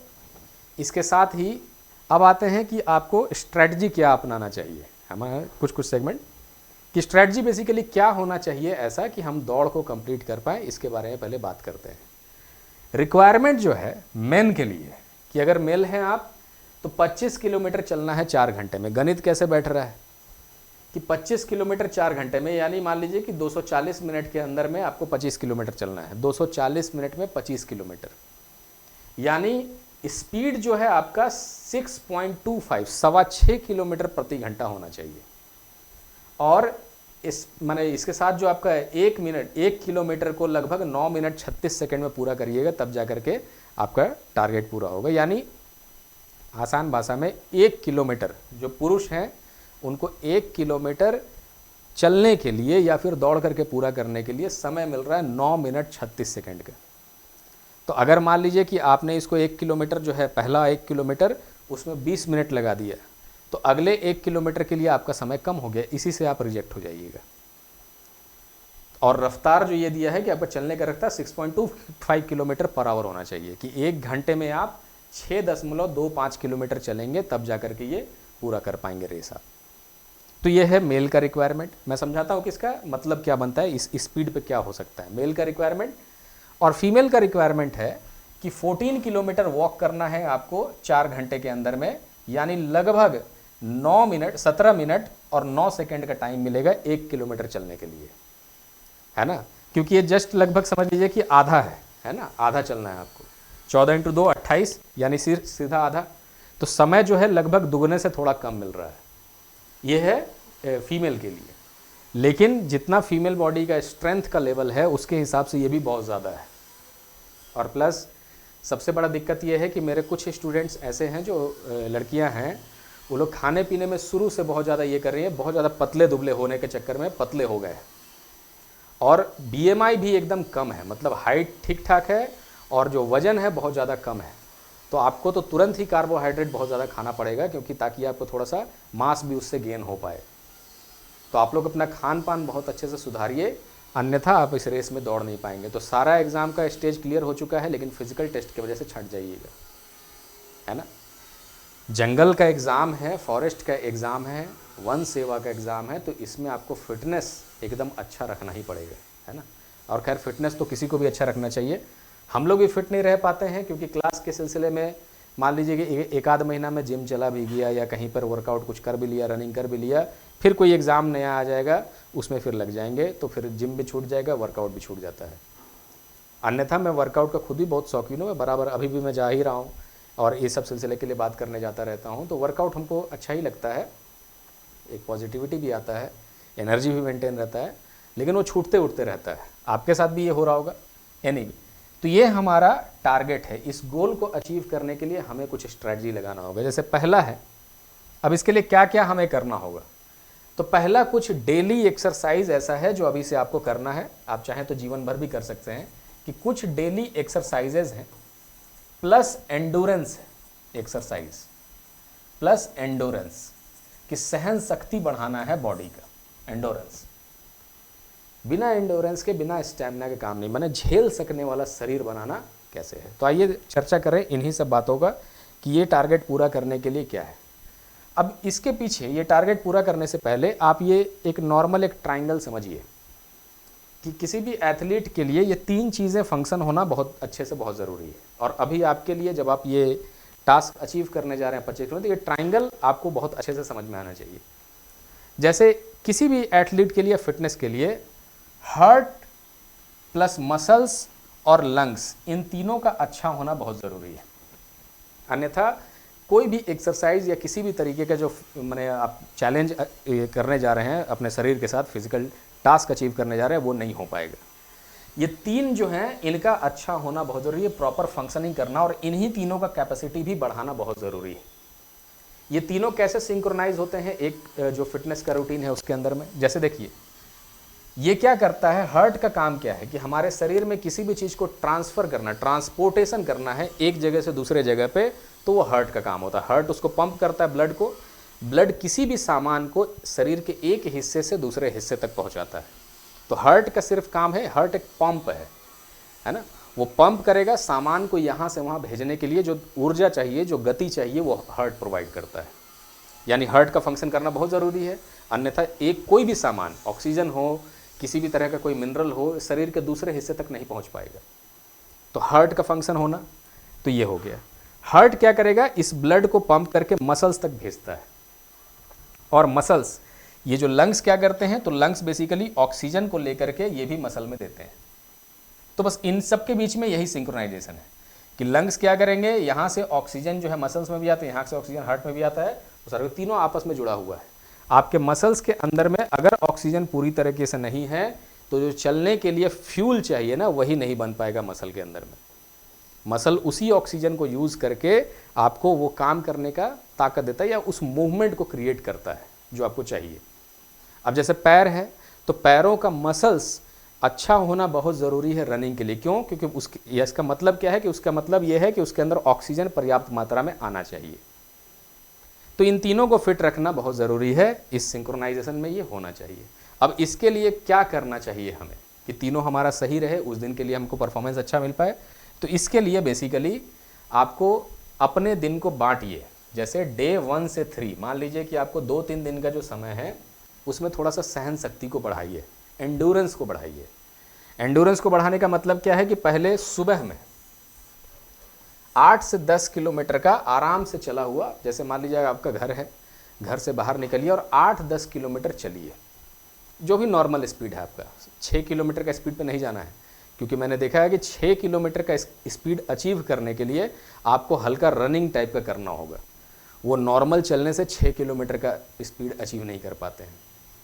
इसके साथ ही अब आते हैं कि आपको स्ट्रैटेजी क्या अपनाना चाहिए। हमारा कुछ सेगमेंट कि स्ट्रैटेजी बेसिकली क्या होना चाहिए ऐसा कि हम दौड़ को कंप्लीट कर पाएँ, इसके बारे में पहले बात करते हैं। रिक्वायरमेंट जो है मेन के लिए कि अगर मेल हैं आप तो 25 किलोमीटर चलना है 4 घंटे में। गणित कैसे बैठ रहा है कि 25 किलोमीटर 4 घंटे में, यानी मान लीजिए कि 240 मिनट के अंदर में आपको 25 किलोमीटर चलना है। 240 मिनट में 25 किलोमीटर, यानी स्पीड जो है आपका 6.25, 6.25 किलोमीटर प्रति घंटा होना चाहिए। और इस माने इसके साथ जो आपका 1 किलोमीटर को लगभग 9 मिनट 36 सेकंड में पूरा करिएगा, तब जा करके आपका टारगेट पूरा होगा। यानी आसान भाषा में 1 किलोमीटर, जो पुरुष हैं उनको 1 किलोमीटर चलने के लिए या फिर दौड़ करके पूरा करने के लिए समय मिल रहा है 9 मिनट 36 सेकंड का। तो अगर मान लीजिए कि आपने इसको 1 किलोमीटर जो है, पहला 1 किलोमीटर उसमें 20 मिनट लगा दिया, तो अगले 1 किलोमीटर के लिए आपका समय कम हो गया, इसी से आप रिजेक्ट हो जाइएगा। और रफ्तार जो ये दिया है कि आपका चलने का रफ्तार 6.25 किलोमीटर पर आवर होना चाहिए, कि 1 घंटे में आप 6.25 किलोमीटर चलेंगे तब जा कर के ये पूरा कर पाएंगे रेस आप। तो ये है मेल का रिक्वायरमेंट। मैं समझाता हूँ कि इसका मतलब क्या बनता है, इस स्पीड पे क्या हो सकता है मेल का रिक्वायरमेंट। और फीमेल का रिक्वायरमेंट है कि 14 किलोमीटर वॉक करना है आपको 4 घंटे के अंदर में, यानी लगभग 17 मिनट और 9 सेकंड का टाइम मिलेगा 1 किलोमीटर चलने के लिए, है ना। क्योंकि ये जस्ट लगभग समझ लीजिए कि आधा है ना, आधा चलना है आपको। 14 × 2 28, यानी सीधा आधा। तो समय जो है लगभग दुगने से थोड़ा कम मिल रहा है। ये है फीमेल के लिए। लेकिन जितना फीमेल बॉडी का स्ट्रेंथ का लेवल है उसके हिसाब से ये भी बहुत ज़्यादा है। और प्लस सबसे बड़ा दिक्कत ये है कि मेरे कुछ स्टूडेंट्स ऐसे हैं जो लड़कियां हैं, वो लोग खाने पीने में शुरू से बहुत ज़्यादा ये कर रही है, बहुत ज़्यादा पतले दुबले होने के चक्कर में पतले हो गए, और BMI भी एकदम कम है, मतलब हाइट ठीक ठाक है और जो वज़न है बहुत ज़्यादा कम है। तो आपको तो तुरंत ही कार्बोहाइड्रेट बहुत ज़्यादा खाना पड़ेगा, क्योंकि ताकि आपको थोड़ा सा मास भी उससे गेन हो पाए। तो आप लोग अपना खान पान बहुत अच्छे से सुधारिए, अन्यथा आप इस रेस में दौड़ नहीं पाएंगे। तो सारा एग्ज़ाम का स्टेज क्लियर हो चुका है, लेकिन फिजिकल टेस्ट की वजह से छट जाइएगा, है ना। जंगल का एग्ज़ाम है, फॉरेस्ट का एग्ज़ाम है, वन सेवा का एग्ज़ाम है, तो इसमें आपको फिटनेस एकदम अच्छा रखना ही पड़ेगा, है ना। और खैर फिटनेस तो किसी को भी अच्छा रखना चाहिए। हम लोग भी फिट नहीं रह पाते हैं, क्योंकि क्लास के सिलसिले में मान लीजिए कि एक आध महीना में जिम चला भी गया या कहीं पर वर्कआउट कुछ कर भी लिया, रनिंग कर भी लिया, फिर कोई एग्ज़ाम नया आ जाएगा उसमें फिर लग जाएंगे, तो फिर जिम भी छूट जाएगा, वर्कआउट भी छूट जाता है। अन्यथा मैं वर्कआउट का खुद भी बहुत शौकीन हूँ, मैं बराबर अभी भी मैं जा ही रहा हूँ और ये सब सिलसिले के लिए बात करने जाता रहता हूँ। तो वर्कआउट हमको अच्छा ही लगता है, एक पॉजिटिविटी भी आता है, एनर्जी भी मेंटेन रहता है, लेकिन वो छूटते उठते रहता है। आपके साथ भी ये हो रहा होगा। एनीवे, तो ये हमारा टारगेट है। इस गोल को अचीव करने के लिए हमें कुछ स्ट्रैटेजी लगाना होगा। जैसे पहला है, अब इसके लिए क्या क्या हमें करना होगा। तो पहला, कुछ डेली एक्सरसाइज ऐसा है जो अभी से आपको करना है। आप चाहें तो जीवन भर भी कर सकते हैं, कि कुछ डेली एक्सरसाइजेज हैं plus endurance exercise plus endurance, कि सहन शक्ति बढ़ाना है बॉडी का। एंडोरेंस, बिना एंडोरेंस के, बिना स्टैमिना के काम नहीं, माने झेल सकने वाला शरीर बनाना कैसे है। तो आइए चर्चा करें इन्हीं सब बातों का, कि ये टारगेट पूरा करने के लिए क्या है। अब इसके पीछे, ये टारगेट पूरा करने से पहले आप ये एक नॉर्मल एक ट्राइंगल समझिए, कि किसी भी एथलीट के लिए ये 3 चीज़ें फंक्शन होना बहुत अच्छे से बहुत ज़रूरी है। और अभी आपके लिए जब आप ये टास्क अचीव करने जा रहे हैं 25 किलोमीटर, तो ये ट्राइंगल आपको बहुत अच्छे से समझ में आना चाहिए। जैसे किसी भी एथलीट के लिए, फिटनेस के लिए, हार्ट प्लस मसल्स और लंग्स, इन तीनों का अच्छा होना बहुत ज़रूरी है। अन्यथा कोई भी एक्सरसाइज या किसी भी तरीके का जो मैंने आप चैलेंज करने जा रहे हैं अपने शरीर के साथ, फिजिकल टास्क अचीव करने जा रहे हैं, वो नहीं हो पाएगा। ये 3 जो हैं, इनका अच्छा होना बहुत ज़रूरी है, प्रॉपर फंक्शनिंग करना, और इन्हीं तीनों का कैपेसिटी भी बढ़ाना बहुत ज़रूरी है। ये तीनों कैसे सिंक्रोनाइज होते हैं एक जो फिटनेस का रूटीन है उसके अंदर में। जैसे देखिए, ये क्या करता है, हार्ट का काम क्या है, कि हमारे शरीर में किसी भी चीज़ को ट्रांसफ़र करना, ट्रांसपोर्टेशन करना है एक जगह से दूसरे जगह पे, तो वो हार्ट का काम होता है। हार्ट उसको पंप करता है ब्लड को, ब्लड किसी भी सामान को शरीर के एक हिस्से से दूसरे हिस्से तक पहुंचाता है। तो हार्ट का सिर्फ काम है, हार्ट एक पंप है ना, वो पंप करेगा सामान को यहाँ से वहाँ भेजने के लिए। जो ऊर्जा चाहिए, जो गति चाहिए, वो हार्ट प्रोवाइड करता है। यानी हार्ट का फंक्शन करना बहुत ज़रूरी है, अन्यथा एक कोई भी सामान, ऑक्सीजन हो, किसी भी तरह का कोई मिनरल हो, शरीर के दूसरे हिस्से तक नहीं पहुँच पाएगा। तो हार्ट का फंक्शन होना, तो ये हो गया। हार्ट क्या करेगा, इस ब्लड को पंप करके मसल्स तक भेजता है, और मसल्स, ये जो लंग्स क्या करते हैं, तो लंग्स बेसिकली ऑक्सीजन को लेकर के ये भी मसल में देते हैं। तो बस इन सब के बीच में यही सिंक्रोनाइजेशन है, कि लंग्स क्या करेंगे, यहाँ से ऑक्सीजन जो है मसल्स में भी आता है, यहाँ से ऑक्सीजन हार्ट में भी आता है, तो सारे तीनों आपस में जुड़ा हुआ है। आपके मसल्स के अंदर में अगर ऑक्सीजन पूरी तरीके से नहीं है, तो जो चलने के लिए फ्यूल चाहिए ना, वही नहीं बन पाएगा मसल के अंदर में। मसल उसी ऑक्सीजन को यूज़ करके आपको वो काम करने का ताकत देता है, या उस मूवमेंट को क्रिएट करता है जो आपको चाहिए। अब जैसे पैर है, तो पैरों का मसल्स अच्छा होना बहुत ज़रूरी है रनिंग के लिए। क्यों? क्योंकि इसका मतलब क्या है, कि उसका मतलब ये है कि उसके अंदर ऑक्सीजन पर्याप्त मात्रा में आना चाहिए। तो इन तीनों को फिट रखना बहुत ज़रूरी है, इस सिंक्रोनाइजेशन में ये होना चाहिए। अब इसके लिए क्या करना चाहिए हमें, कि तीनों हमारा सही रहे, उस दिन के लिए हमको परफॉर्मेंस अच्छा मिल पाए। तो इसके लिए बेसिकली आपको अपने दिन को बांटिए, जैसे डे 1 से 3, मान लीजिए कि आपको 2-3 दिन का जो समय है उसमें थोड़ा सा सहन शक्ति को बढ़ाइए, एंडोरेंस को बढ़ाइए। एंडोरेंस को बढ़ाने का मतलब क्या है कि पहले सुबह में 8 से 10 किलोमीटर का आराम से चला हुआ, जैसे मान लीजिए आपका घर है, घर से बाहर निकलिए और 8-10 किलोमीटर चलिए, जो भी नॉर्मल स्पीड है आपका। 6 किलोमीटर का स्पीड पे नहीं जाना है, क्योंकि मैंने देखा है कि 6 किलोमीटर का स्पीड अचीव करने के लिए आपको हल्का रनिंग टाइप का करना होगा। वो नॉर्मल चलने से 6 किलोमीटर का स्पीड अचीव नहीं कर पाते हैं।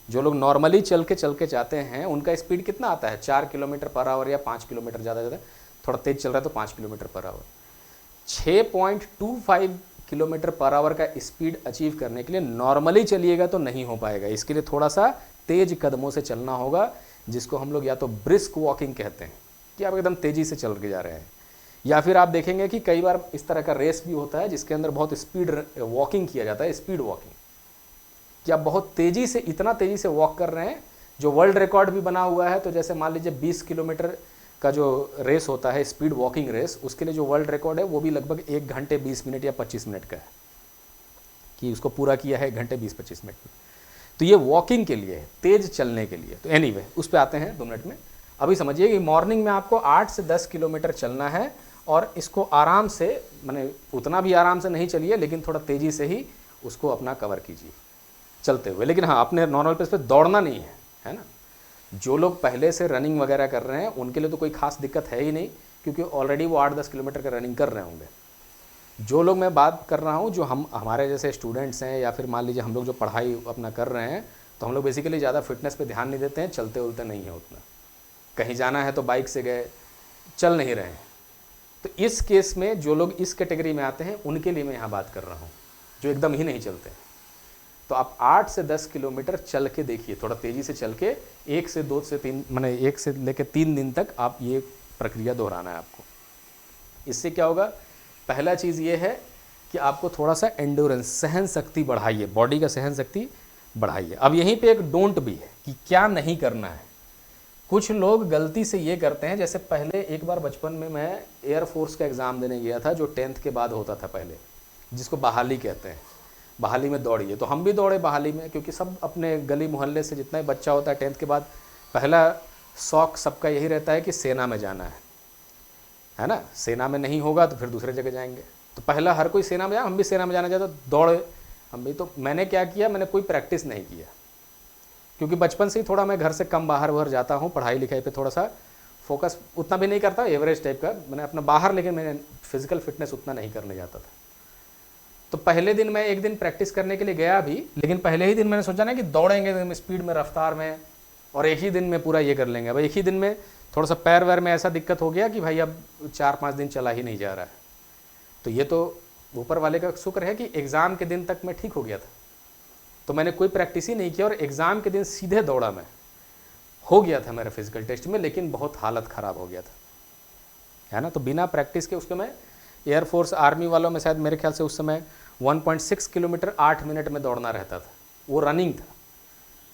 जो लोग नॉर्मली चल के जाते हैं उनका स्पीड कितना आता है, 4 किलोमीटर पर आवर या 5 किलोमीटर, ज़्यादा थोड़ा तेज़ चल रहा है तो 5 kilometre per hour. 6.25 kilometre per hour का स्पीड अचीव करने के लिए नॉर्मली चलिएगा तो नहीं हो पाएगा। इसके लिए थोड़ा सा तेज कदमों से चलना होगा, जिसको हम लोग या तो ब्रिस्क वॉकिंग कहते हैं, कि आप एकदम तेज़ी से चल के जा रहे हैं। या फिर आप देखेंगे कि कई बार इस तरह का रेस भी होता है जिसके अंदर बहुत स्पीड वॉकिंग किया जाता है, स्पीड वॉकिंग, कि आप बहुत तेज़ी से, इतना तेज़ी से वॉक कर रहे हैं, जो वर्ल्ड रिकॉर्ड भी बना हुआ है। तो जैसे मान लीजिए 20 किलोमीटर का जो रेस होता है, स्पीड वॉकिंग रेस, उसके लिए जो वर्ल्ड रिकॉर्ड है वो भी लगभग 1 घंटे 20 मिनट या 25 मिनट का है, कि उसको पूरा किया है 1 घंटे 20-25 मिनट में। तो ये वॉकिंग के लिए है, तेज़ चलने के लिए। तो एनीवे उस पर आते हैं 2 मिनट में। अभी समझिए कि मॉर्निंग में आपको 8 से 10 किलोमीटर चलना है, और इसको आराम से, माने उतना भी आराम से नहीं चलिए, लेकिन थोड़ा तेज़ी से ही उसको अपना कवर कीजिए चलते हुए। लेकिन हाँ, अपने नॉर्मल पेस पे दौड़ना नहीं है ना। जो लोग पहले से रनिंग वगैरह कर रहे हैं उनके लिए तो कोई खास दिक्कत है ही नहीं, क्योंकि ऑलरेडी वो 8-10 किलोमीटर का रनिंग कर रहे होंगे। जो लोग मैं बात कर रहा हूँ, जो हमारे जैसे स्टूडेंट्स हैं, या फिर मान लीजिए हम लोग जो पढ़ाई अपना कर रहे हैं, तो हम लोग बेसिकली ज़्यादा फिटनेस पे ध्यान नहीं देते हैं, चलते उलते नहीं है उतना। कहीं जाना है तो बाइक से गए, चल नहीं रहे हैं। तो इस केस में जो लोग इस कैटेगरी में आते हैं उनके लिए मैं यहाँ बात कर रहा हूँ, जो एकदम ही नहीं चलते। तो आप 8 से 10 किलोमीटर चल के देखिए, थोड़ा तेज़ी से चल के 1 से 2 से 3, माने 1 से लेकर 3 दिन तक आप ये प्रक्रिया दोहराना है आपको। इससे क्या होगा, पहला चीज़ ये है कि आपको थोड़ा सा एंडोरेंस, सहन शक्ति बढ़ाइए, बॉडी का सहन शक्ति बढ़ाइए। अब यहीं पे एक डोंट भी है कि क्या नहीं करना है। कुछ लोग गलती से ये करते हैं, जैसे पहले एक बार बचपन में मैं एयरफोर्स का एग्ज़ाम देने गया था, जो 10th के बाद होता था पहले, जिसको बहाली कहते हैं। बहाली में दौड़िए, तो हम भी दौड़े बहाली में, क्योंकि सब अपने गली मोहल्ले से जितना ही बच्चा होता है 10th के बाद, पहला शौक़ सबका यही रहता है कि सेना में जाना है ना। सेना में नहीं होगा तो फिर दूसरे जगह जाएंगे। तो पहला हर कोई सेना में जाए, हम भी सेना में जाना चाहते, दौड़े हम भी। तो मैंने क्या किया, मैंने कोई प्रैक्टिस नहीं किया, क्योंकि बचपन से ही थोड़ा मैं घर से कम बाहर बाहर जाता हूँ, पढ़ाई लिखाई पे थोड़ा सा फोकस उतना भी नहीं करता, एवरेज टाइप का मैंने अपना बाहर, लेकिन मैंने फिजिकल फिटनेस उतना नहीं करने जाता था। तो पहले दिन मैं एक दिन प्रैक्टिस करने के लिए गया भी, लेकिन पहले ही दिन मैंने सोचा ना कि दौड़ेंगे स्पीड में, रफ्तार में, और एक ही दिन में पूरा ये कर लेंगे। अब एक ही दिन में थोड़ा सा पैर वैर में ऐसा दिक्कत हो गया कि भाई अब 4-5 दिन चला ही नहीं जा रहा है। तो ये तो ऊपर वाले का शुक्र है कि एग्ज़ाम के दिन तक मैं ठीक हो गया था। तो मैंने कोई प्रैक्टिस ही नहीं किया, और एग्ज़ाम के दिन सीधे दौड़ा मैं, हो गया था मेरा फिजिकल टेस्ट में, लेकिन बहुत हालत ख़राब हो गया था, है ना। तो बिना प्रैक्टिस के उसके मैं एयरफोर्स आर्मी वालों में शायद मेरे ख्याल से उस समय 1.6 किलोमीटर 8 मिनट में दौड़ना रहता था, वो रनिंग था।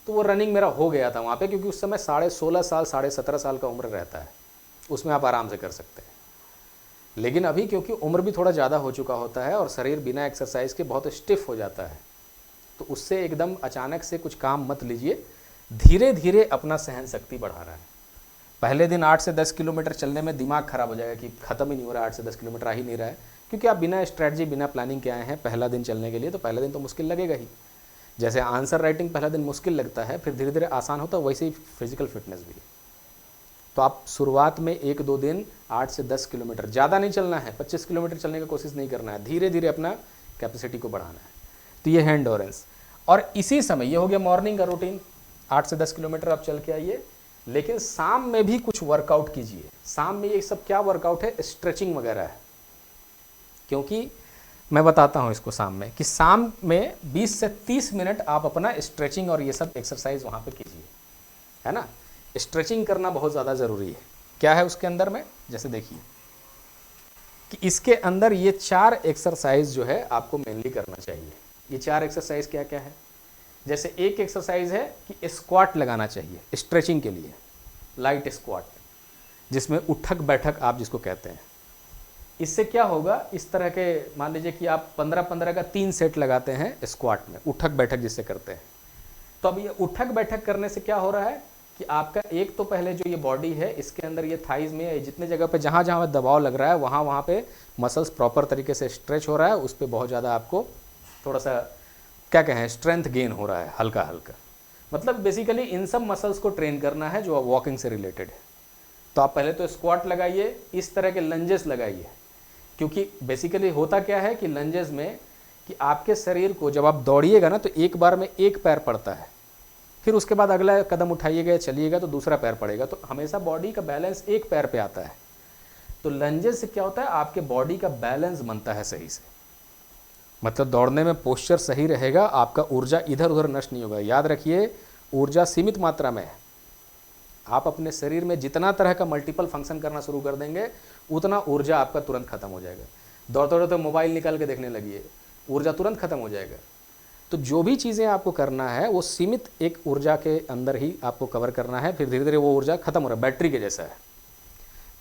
तो वो रनिंग मेरा हो गया था वहाँ पे, क्योंकि उस समय 16.5 साल 17.5 साल का उम्र रहता है, उसमें आप आराम से कर सकते हैं। लेकिन अभी क्योंकि उम्र भी थोड़ा ज़्यादा हो चुका होता है और शरीर बिना एक्सरसाइज के बहुत स्टिफ हो जाता है, तो उससे एकदम अचानक से कुछ काम मत लीजिए, धीरे धीरे अपना सहन शक्ति बढ़ा रहा है। पहले दिन 8 से 10 किलोमीटर चलने में दिमाग ख़राब हो जाएगा कि ख़त्म ही नहीं हो रहा, 8 से 10 किलोमीटर आ ही नहीं रहा है, क्योंकि आप बिना स्ट्रैटेजी बिना प्लानिंग के आए हैं पहला दिन चलने के लिए। तो पहला दिन तो मुश्किल लगेगा ही, जैसे आंसर राइटिंग पहला दिन मुश्किल लगता है, फिर धीरे धीरे आसान होता है, वैसे ही फिजिकल फिटनेस भी। तो आप शुरुआत में 1-2 दिन 8 से 10 किलोमीटर, ज़्यादा नहीं चलना है, 25 किलोमीटर चलने की कोशिश नहीं करना है, धीरे धीरे अपना कैपेसिटी को बढ़ाना है। तो ये है एंडोरेंस। और इसी समय ये हो गया मॉर्निंग का रूटीन, 8 से 10 किलोमीटर आप चल के आइए, लेकिन शाम में भी कुछ वर्कआउट कीजिए। शाम में ये सब क्या वर्कआउट है, स्ट्रेचिंग वगैरह है, क्योंकि मैं बताता हूँ इसको शाम में, कि शाम में 20 से 30 मिनट आप अपना स्ट्रेचिंग और ये सब एक्सरसाइज वहाँ पे कीजिए, है ना। स्ट्रेचिंग करना बहुत ज़्यादा ज़रूरी है। क्या है उसके अंदर में, जैसे देखिए कि इसके अंदर ये 4 एक्सरसाइज जो है आपको मेनली करना चाहिए। ये 4 एक्सरसाइज क्या क्या है, जैसे एक एक्सरसाइज है कि स्क्वाट लगाना चाहिए स्ट्रेचिंग के लिए, लाइट स्क्वाट, जिसमें उठक बैठक आप जिसको कहते हैं। इससे क्या होगा, इस तरह के मान लीजिए कि आप 15-15 का 3 सेट लगाते हैं स्क्वाट में, उठक बैठक जिससे करते हैं। तो अब ये उठक बैठक करने से क्या हो रहा है कि आपका एक तो पहले जो ये बॉडी है इसके अंदर ये थाइज में जितने जगह पे जहाँ जहाँ दबाव लग रहा है वहाँ पे मसल्स प्रॉपर तरीके से स्ट्रेच हो रहा है, उस पर बहुत ज़्यादा आपको थोड़ा सा क्या कहें स्ट्रेंथ गेन हो रहा है हल्का हल्का। मतलब बेसिकली इन सब मसल्स को ट्रेन करना है जो वॉकिंग से रिलेटेड है। तो आप पहले तो स्क्वाट लगाइए, इस तरह के लंजेस लगाइए, क्योंकि बेसिकली होता क्या है कि लंजेस में कि आपके शरीर को जब आप दौड़िएगा ना तो एक बार में एक पैर पड़ता है, फिर उसके बाद अगला कदम उठाइएगा चलिएगा तो दूसरा पैर पड़ेगा, तो हमेशा बॉडी का बैलेंस एक पैर पे आता है। तो लंजेस से क्या होता है, आपके बॉडी का बैलेंस बनता है सही से, मतलब दौड़ने में पोस्चर सही रहेगा, आपका ऊर्जा इधर उधर नष्ट नहीं होगा। याद रखिए ऊर्जा सीमित मात्रा में है। आप अपने शरीर में जितना तरह का मल्टीपल फंक्शन करना शुरू कर देंगे उतना ऊर्जा आपका तुरंत खत्म हो जाएगा। दौड़ते दौड़ते मोबाइल निकाल के देखने लगिए, ऊर्जा तुरंत खत्म हो जाएगा। तो जो भी चीज़ें आपको करना है वो सीमित एक ऊर्जा के अंदर ही आपको कवर करना है, फिर धीरे धीरे वो ऊर्जा खत्म हो रहा है, बैटरी के जैसा है।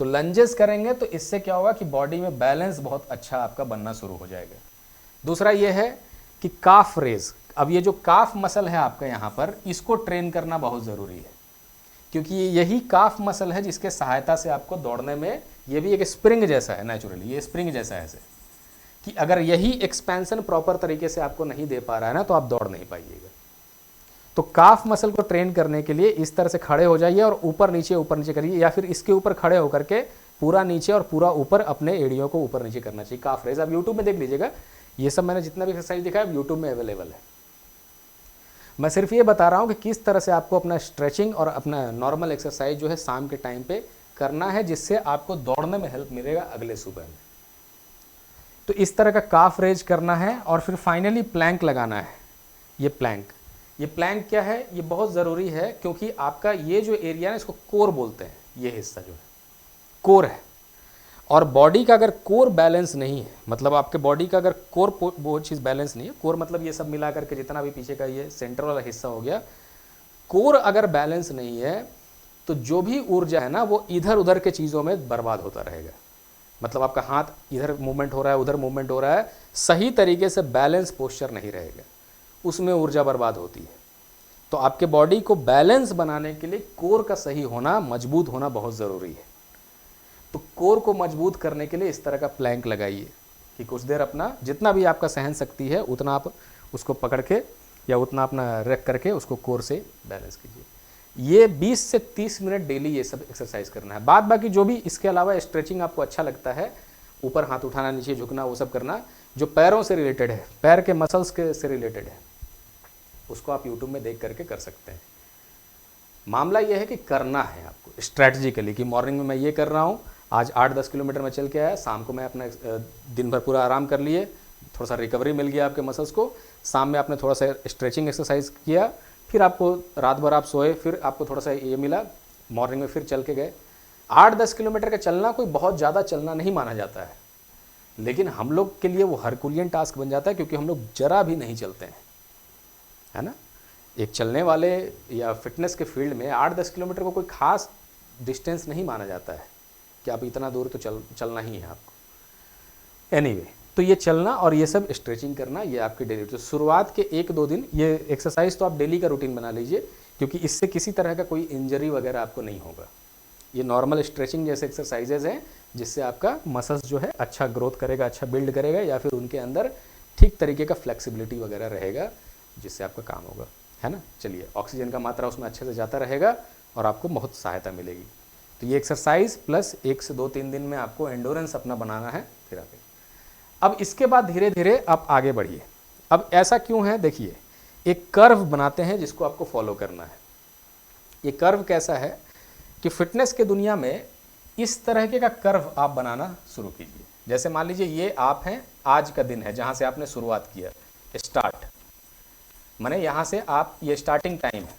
तो लंजेस करेंगे तो इससे क्या होगा कि बॉडी में बैलेंस बहुत अच्छा आपका बनना शुरू हो जाएगा। दूसरा ये है कि काफ रेज। अब ये जो काफ मसल है आपका यहाँ पर, इसको ट्रेन करना बहुत ज़रूरी है, क्योंकि यही काफ मसल है जिसके सहायता से आपको दौड़ने में, ये भी एक स्प्रिंग जैसा है नेचुरली, ये स्प्रिंग जैसा है ऐसे कि अगर यही एक्सपेंशन प्रॉपर तरीके से आपको नहीं दे पा रहा है ना तो आप दौड़ नहीं पाइएगा। तो काफ मसल को ट्रेन करने के लिए इस तरह से खड़े हो जाइए और ऊपर नीचे करिए, या फिर इसके ऊपर खड़े होकर के पूरा नीचे और पूरा ऊपर अपने एड़ियों को ऊपर नीचे करना चाहिए। काफ रेज आप यूट्यूब में देख लीजिएगा, ये सब मैंने जितना भी एक्सरसाइज दिखाया है यूट्यूब में अवेलेबल है। मैं सिर्फ ये बता रहा हूँ कि किस तरह से आपको अपना स्ट्रेचिंग और अपना नॉर्मल एक्सरसाइज जो है शाम के टाइम पे करना है, जिससे आपको दौड़ने में हेल्प मिलेगा अगले सुबह में। तो इस तरह का काफ रेज करना है और फिर फाइनली प्लैंक लगाना है। ये प्लैंक क्या है, ये बहुत ज़रूरी है, क्योंकि आपका ये जो एरिया है इसको कोर बोलते हैं, ये हिस्सा जो है कोर है। और बॉडी का अगर कोर बैलेंस नहीं है, मतलब आपके बॉडी का अगर कोर वो चीज़ बैलेंस नहीं है, कोर मतलब ये सब मिला करके जितना भी पीछे का ये सेंटर वाला हिस्सा हो गया, कोर अगर बैलेंस नहीं है तो जो भी ऊर्जा है ना वो इधर उधर के चीज़ों में बर्बाद होता रहेगा। मतलब आपका हाथ इधर मूवमेंट हो रहा है, उधर मूवमेंट हो रहा है, सही तरीके से बैलेंस पोस्चर नहीं रहेगा, उसमें ऊर्जा बर्बाद होती है। तो आपके बॉडी को बैलेंस बनाने के लिए कोर का सही होना, मजबूत होना बहुत ज़रूरी है। तो कोर को मजबूत करने के लिए इस तरह का प्लैंक लगाइए कि कुछ देर अपना जितना भी आपका सहन शक्ति है उतना आप उसको पकड़ के या उतना अपना रख करके उसको कोर से बैलेंस कीजिए। ये 20 से 30 मिनट डेली ये सब एक्सरसाइज करना है। बाद बाकी जो भी इसके अलावा स्ट्रेचिंग आपको अच्छा लगता है, ऊपर हाथ उठाना नीचे झुकना, वो सब करना जो पैरों से रिलेटेड है, पैर के मसल्स के से रिलेटेड है, उसको आप यूट्यूब में देख करके कर सकते हैं। मामला ये है कि करना है आपको स्ट्रैटेजिकली कि मॉर्निंग में मैं ये कर रहा हूँ, आज 8-10 किलोमीटर में चल के आया, शाम को मैं अपना दिन भर पूरा आराम कर लिए, थोड़ा सा रिकवरी मिल गया आपके मसल्स को, शाम में आपने थोड़ा सा स्ट्रेचिंग एक्सरसाइज किया, फिर आपको रात भर आप सोए, फिर आपको थोड़ा सा ये मिला, मॉर्निंग में फिर चल के गए। 8-10 किलोमीटर का चलना कोई बहुत ज़्यादा चलना नहीं माना जाता है, लेकिन हम लोग के लिए वो हरकुलियन टास्क बन जाता है, क्योंकि हम लोग जरा भी नहीं चलते हैं, है ना। एक चलने वाले या फिटनेस के फील्ड में 8-10 किलोमीटर को कोई खास डिस्टेंस नहीं माना जाता है कि आप इतना दूर तो चलना ही है आपको। एनीवे, तो ये चलना और ये सब स्ट्रेचिंग करना ये आपकी डेली, तो शुरुआत के 1-2 दिन ये एक्सरसाइज तो आप डेली का रूटीन बना लीजिए, क्योंकि इससे किसी तरह का कोई इंजरी वगैरह आपको नहीं होगा। ये नॉर्मल स्ट्रेचिंग जैसे एक्सरसाइजेज हैं जिससे आपका मसल्स जो है अच्छा ग्रोथ करेगा, अच्छा बिल्ड करेगा, या फिर उनके अंदर ठीक तरीके का फ्लेक्सिबिलिटी वगैरह रहेगा जिससे आपका काम होगा, है ना। चलिए, ऑक्सीजन का मात्रा उसमें अच्छे से जाता रहेगा और आपको बहुत सहायता मिलेगी। तो ये एक्सरसाइज प्लस 1 से 2-3 दिन में आपको एंडोरेंस अपना बनाना है, फिर आगे। अब इसके बाद धीरे धीरे आप आगे बढ़िए। अब ऐसा क्यों है, देखिए एक कर्व बनाते हैं जिसको आपको फॉलो करना है। ये कर्व कैसा है कि फिटनेस के दुनिया में इस तरह के का कर्व आप बनाना शुरू कीजिए। जैसे मान लीजिए ये आप हैं, आज का दिन है जहाँ से आपने शुरुआत किया, स्टार्ट माने यहाँ से आप, ये स्टार्टिंग टाइम है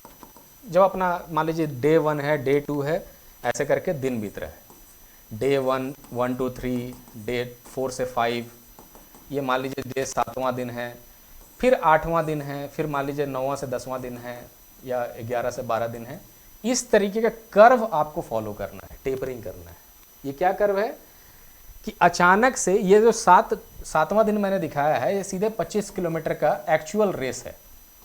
जब अपना मान लीजिए डे 1 है, डे 2 है, ऐसे करके दिन बीत रहा है। डे 1, 1 2 3, डे 4 से 5, ये मान लीजिए डे 7वां दिन है, फिर 8वां दिन है, फिर मान लीजिए 9वां से 10वां दिन है, या 11 से 12 दिन है। इस तरीके का कर्व आपको फॉलो करना है, टेपरिंग करना है। ये क्या कर्व है कि अचानक से ये जो सातवां दिन मैंने दिखाया है, ये सीधे 25 किलोमीटर का एक्चुअल रेस है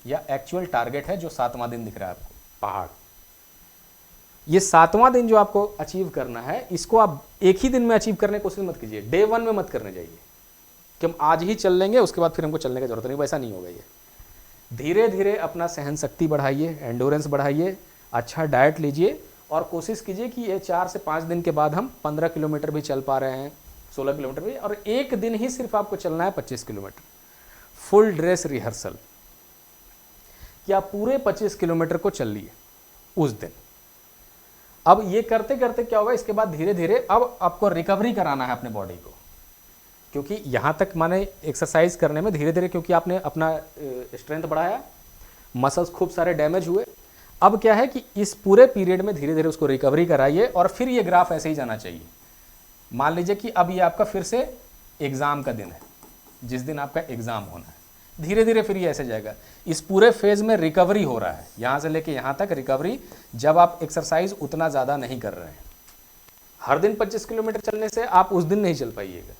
या एक्चुअल टारगेट है जो सातवां दिन दिख रहा है आपको, पहाड़। ये सातवां दिन जो आपको अचीव करना है, इसको आप एक ही दिन में अचीव करने की कोशिश मत कीजिए, डे 1 में मत करने जाइए कि हम आज ही चल लेंगे उसके बाद फिर हमको चलने की जरूरत नहीं, वैसा नहीं होगा। ये धीरे धीरे अपना सहन शक्ति बढ़ाइए, एंडोरेंस बढ़ाइए, अच्छा डाइट लीजिए और कोशिश कीजिए कि ये 4 से 5 दिन के बाद हम 15 किलोमीटर भी चल पा रहे हैं, 16 किलोमीटर भी, और एक दिन ही सिर्फ आपको चलना है 25 किलोमीटर फुल ड्रेस रिहर्सल, कि आप पूरे 25 किलोमीटर को चल लिए उस दिन। अब ये करते करते क्या होगा, इसके बाद धीरे धीरे अब आपको रिकवरी कराना है अपने बॉडी को, क्योंकि यहाँ तक माने एक्सरसाइज करने में धीरे धीरे, क्योंकि आपने अपना स्ट्रेंथ बढ़ाया, मसल्स खूब सारे डैमेज हुए, अब क्या है कि इस पूरे पीरियड में धीरे धीरे उसको रिकवरी कराइए और फिर ये ग्राफ ऐसे ही जाना चाहिए। मान लीजिए कि अब ये आपका फिर से एग्ज़ाम का दिन है, जिस दिन आपका एग्ज़ाम होना है, धीरे धीरे फिर ये ऐसे जाएगा। इस पूरे फेज़ में रिकवरी हो रहा है, यहाँ से लेके यहाँ तक रिकवरी, जब आप एक्सरसाइज उतना ज़्यादा नहीं कर रहे हैं। हर दिन 25 किलोमीटर चलने से आप उस दिन नहीं चल पाइएगा,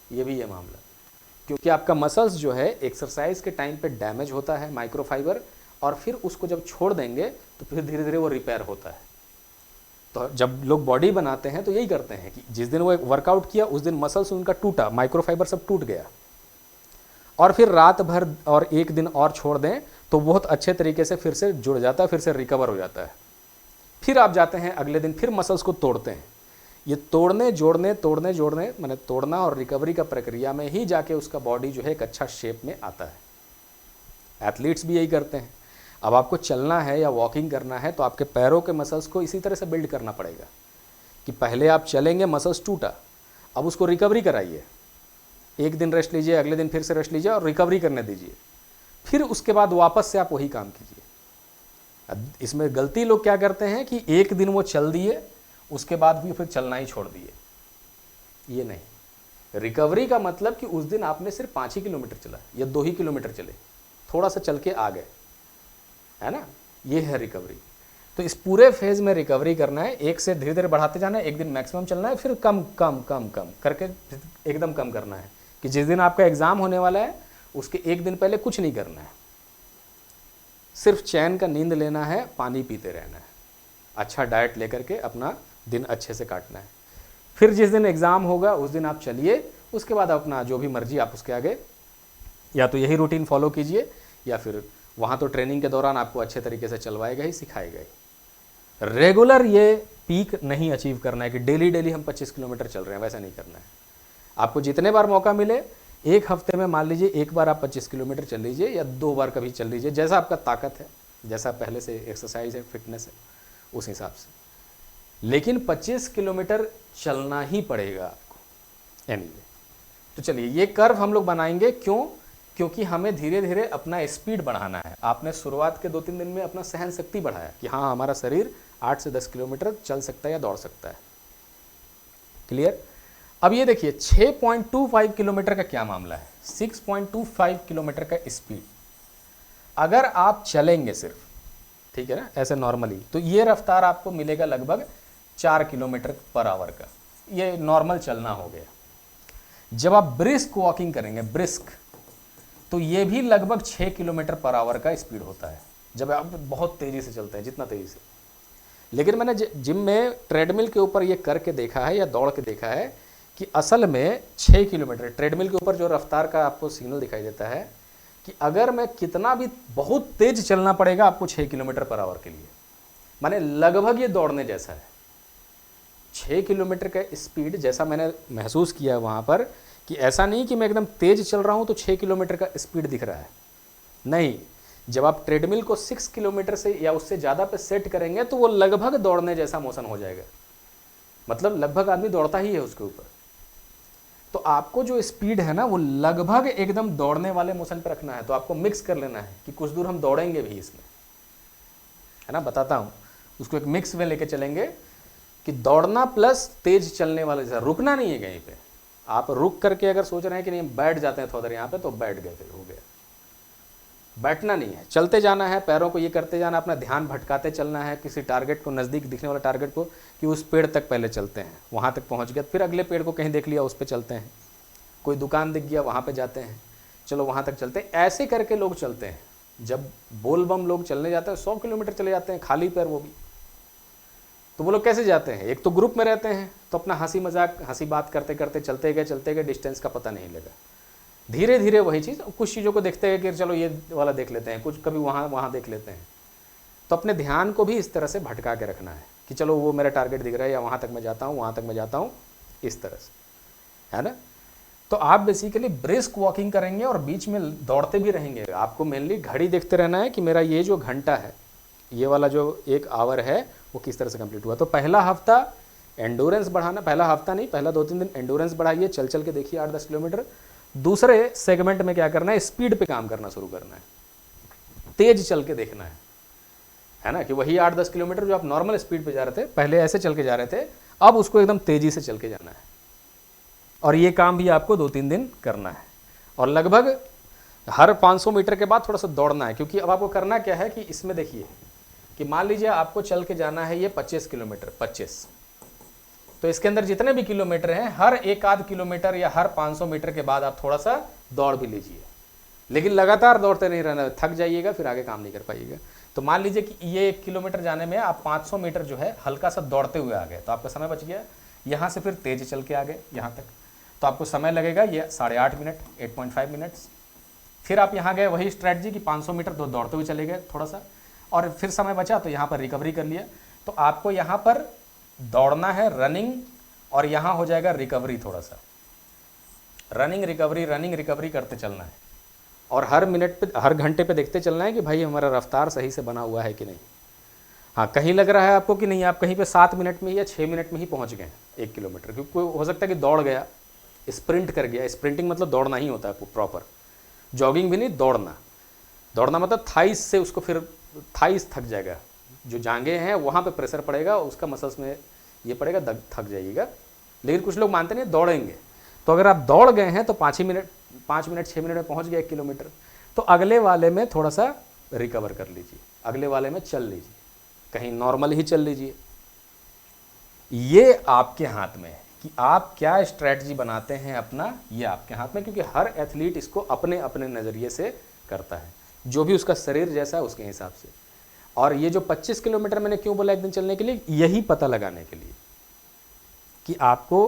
ये भी है मामला, क्योंकि आपका मसल्स जो है एक्सरसाइज के टाइम पे डैमेज होता है, माइक्रोफाइबर, और फिर उसको जब छोड़ देंगे तो फिर धीरे धीरे वो रिपेयर होता है। तो जब लोग बॉडी बनाते हैं तो यही करते हैं कि जिस दिन वो वर्कआउट किया उस दिन मसल्स उनका टूटा, माइक्रोफाइबर सब टूट गया, और फिर रात भर और एक दिन और छोड़ दें तो बहुत अच्छे तरीके से फिर से जुड़ जाता है, फिर से रिकवर हो जाता है। फिर आप जाते हैं अगले दिन, फिर मसल्स को तोड़ते हैं। ये तोड़ने जोड़ने माने तोड़ना और रिकवरी का प्रक्रिया में ही जाके उसका बॉडी जो है एक अच्छा शेप में आता है। एथलीट्स भी यही करते हैं। अब आपको चलना है या वॉकिंग करना है तो आपके पैरों के मसल्स को इसी तरह से बिल्ड करना पड़ेगा कि पहले आप चलेंगे, मसल्स टूटा, अब उसको रिकवरी कराइए, एक दिन रेस्ट लीजिए, अगले दिन फिर से रेस्ट लीजिए और रिकवरी करने दीजिए, फिर उसके बाद वापस से आप वही काम कीजिए। इसमें गलती लोग क्या करते हैं कि एक दिन वो चल दिए, उसके बाद भी फिर चलना ही छोड़ दिए। ये नहीं, रिकवरी का मतलब कि उस दिन आपने सिर्फ 5 ही किलोमीटर चला या 2 ही किलोमीटर चले, थोड़ा सा चल के आ गए, है ना, ये है रिकवरी। तो इस पूरे फेज में रिकवरी करना है, एक से धीरे धीरे बढ़ाते जाना है, एक दिन मैक्सिमम चलना है, फिर कम कम कम कम करके एकदम कम करना है, कि जिस दिन आपका एग्जाम होने वाला है उसके एक दिन पहले कुछ नहीं करना है, सिर्फ चैन का नींद लेना है, पानी पीते रहना है, अच्छा डाइट लेकर के अपना दिन अच्छे से काटना है। फिर जिस दिन एग्ज़ाम होगा उस दिन आप चलिए, उसके बाद अपना जो भी मर्जी आप उसके आगे या तो यही रूटीन फॉलो कीजिए, या फिर वहाँ तो ट्रेनिंग के दौरान आपको अच्छे तरीके से चलवाएगा ही, सिखाएगा ही। रेगुलर ये पीक नहीं अचीव करना है कि डेली डेली हम 25 किलोमीटर चल रहे हैं, वैसा नहीं करना है। आपको जितने बार मौका मिले, एक हफ्ते में मान लीजिए एक बार आप 25 किलोमीटर चल लीजिए या 2 बार कभी चल लीजिए, जैसा आपका ताकत है, जैसा पहले से एक्सरसाइज है, फिटनेस है, उस हिसाब से। लेकिन 25 किलोमीटर चलना ही पड़ेगा आपको एनीवे। तो चलिए ये कर्व हम लोग बनाएंगे, क्यों? क्योंकि हमें धीरे धीरे अपना स्पीड बढ़ाना है। आपने शुरुआत के 2-3 दिन में अपना सहन शक्ति बढ़ाया कि हाँ हमारा शरीर 8 से 10 किलोमीटर चल सकता है या दौड़ सकता है। क्लियर? अब ये देखिए 6.25 किलोमीटर का क्या मामला है। 6.25 किलोमीटर का स्पीड अगर आप चलेंगे सिर्फ, ठीक है ना, ऐसे नॉर्मली, तो ये रफ्तार आपको मिलेगा लगभग 4 किलोमीटर पर आवर का। ये नॉर्मल चलना हो गया। जब आप ब्रिस्क वॉकिंग करेंगे, ब्रिस्क, तो ये भी लगभग 6 किलोमीटर पर आवर का स्पीड होता है जब आप बहुत तेज़ी से चलते हैं, जितना तेज़ी से। लेकिन मैंने जिम में ट्रेडमिल के ऊपर ये करके देखा है या दौड़ के देखा है कि असल में 6 किलोमीटर ट्रेडमिल के ऊपर जो रफ्तार का आपको सिग्नल दिखाई देता है कि अगर मैं कितना भी बहुत तेज चलना पड़ेगा आपको 6 किलोमीटर पर आवर के लिए, माने लगभग ये दौड़ने जैसा है। 6 किलोमीटर का स्पीड जैसा मैंने महसूस किया वहाँ पर, कि ऐसा नहीं कि मैं एकदम तेज चल रहा हूँ तो 6 किलोमीटर का स्पीड दिख रहा है, नहीं। जब आप ट्रेडमिल को 6 किलोमीटर से या उससे ज़्यादा पे सेट करेंगे तो वो लगभग दौड़ने जैसा मोशन हो जाएगा, मतलब लगभग आदमी दौड़ता ही है उसके ऊपर। तो आपको जो स्पीड है ना वो लगभग एकदम दौड़ने वाले मोशन पे रखना है। तो आपको मिक्स कर लेना है कि कुछ दूर हम दौड़ेंगे भी इसमें, है ना, बताता हूँ उसको एक मिक्स में लेके चलेंगे कि दौड़ना प्लस तेज चलने वाले जैसा, रुकना नहीं है कहीं पे। आप रुक करके अगर सोच रहे हैं कि नहीं बैठ जाते हैं थोड़ा देर यहाँ पे, तो बैठ गए, फिर हो गया। बैठना नहीं है, चलते जाना है, पैरों को ये करते जाना, अपना ध्यान भटकाते चलना है किसी टारगेट को, नज़दीक दिखने वाला टारगेट को, कि उस पेड़ तक पहले चलते हैं, वहाँ तक पहुँच गया, फिर अगले पेड़ को कहीं देख लिया उस पर चलते हैं, कोई दुकान दिख गया वहाँ पे जाते हैं, चलो वहाँ तक चलते हैं, ऐसे करके लोग चलते हैं। जब बोल बम लोग चलने जाते हैं 100 किलोमीटर चले जाते हैं खाली पैर, वो भी। तो वो लोग कैसे जाते हैं? एक तो ग्रुप में रहते हैं, तो अपना हंसी मजाक हंसी बात करते करते चलते गए, डिस्टेंस का पता नहीं लगा। धीरे धीरे वही चीज़, कुछ चीज़ों को देखते हैं कि चलो ये वाला देख लेते हैं, कुछ कभी वहाँ देख लेते हैं। तो अपने ध्यान को भी इस तरह से भटका के रखना है कि चलो वो मेरा टारगेट दिख रहा है, या वहाँ तक मैं जाता हूँ, वहाँ तक मैं जाता हूँ, इस तरह से, है ना। तो आप बेसिकली ब्रिस्क वॉकिंग करेंगे और बीच में दौड़ते भी रहेंगे। आपको मेनली घड़ी देखते रहना है कि मेरा ये जो घंटा है, ये वाला जो 1 आवर है, वो किस तरह से कंप्लीट हुआ। तो पहला हफ्ता एंडोरेंस बढ़ाना, पहला हफ्ता नहीं, पहला 2-3 दिन एंडोरेंस बढ़ाइए, चल चल के देखिए 8-10 किलोमीटर। दूसरे सेगमेंट में क्या करना है, स्पीड पे काम करना शुरू करना है, तेज चल के देखना है ना, कि वही 8-10 किलोमीटर जो आप नॉर्मल स्पीड पे जा रहे थे, पहले ऐसे चल के जा रहे थे, अब उसको एकदम तेजी से चल के जाना है। और ये काम भी आपको 2-3 दिन करना है, और लगभग हर 500 मीटर के बाद थोड़ा सा दौड़ना है। क्योंकि अब आपको करना क्या है कि इसमें देखिए कि मान लीजिए आपको चल के जाना है ये 25 किलोमीटर, 25, तो इसके अंदर जितने भी किलोमीटर हैं, हर 1-8 किलोमीटर या हर 500 मीटर के बाद आप थोड़ा सा दौड़ भी लीजिए, लेकिन लगातार दौड़ते नहीं रहना, थक जाइएगा, फिर आगे काम नहीं कर पाइएगा। तो मान लीजिए कि ये 1 किलोमीटर जाने में आप 500 मीटर जो है हल्का सा दौड़ते हुए आ गए, तो आपका समय बच गया। यहाँ से फिर तेज चल के आ गए यहाँ तक, तो आपको समय लगेगा ये 8.5 मिनट, 8.5 मिनट्स। फिर आप यहाँ गए, वही स्ट्रैटेजी कि 500 मीटर दौड़ते हुए चले गए थोड़ा सा, और फिर समय बचा तो यहाँ पर रिकवरी कर लिया। तो आपको यहाँ पर दौड़ना है, रनिंग, और यहाँ हो जाएगा रिकवरी, थोड़ा सा रनिंग रिकवरी करते चलना है। और हर मिनट पे, हर घंटे पे देखते चलना है कि भाई हमारा रफ्तार सही से बना हुआ है कि नहीं। हाँ, कहीं लग रहा है आपको कि नहीं, आप कहीं पे 7 मिनट में या 6 मिनट में ही पहुँच गए 1 किलोमीटर, क्योंकि हो सकता है कि दौड़ गया, स्प्रिंट कर गया। स्प्रिंटिंग मतलब दौड़ना ही होता है प्रॉपर, जॉगिंग भी नहीं, दौड़ना मतलब थाइस से उसको, फिर थाइस थक जाएगा, जो जांघें हैं वहाँ पे प्रेशर पड़ेगा, उसका मसल्स में ये पड़ेगा, थक जाइएगा। लेकिन कुछ लोग मानते नहीं दौड़ेंगे, तो अगर आप दौड़ गए हैं तो 5 मिनट 6 मिनट में पहुँच गए 1 किलोमीटर, तो अगले वाले में थोड़ा सा रिकवर कर लीजिए, अगले वाले में चल लीजिए, कहीं नॉर्मल ही चल लीजिए। ये आपके हाथ में है कि आप क्या स्ट्रैटेजी बनाते हैं अपना, ये आपके हाथ में, क्योंकि हर एथलीट इसको अपने अपने नज़रिए से करता है, जो भी उसका शरीर जैसा है उसके हिसाब से। और ये जो 25 किलोमीटर मैंने क्यों बोला एक दिन चलने के लिए, यही पता लगाने के लिए कि आपको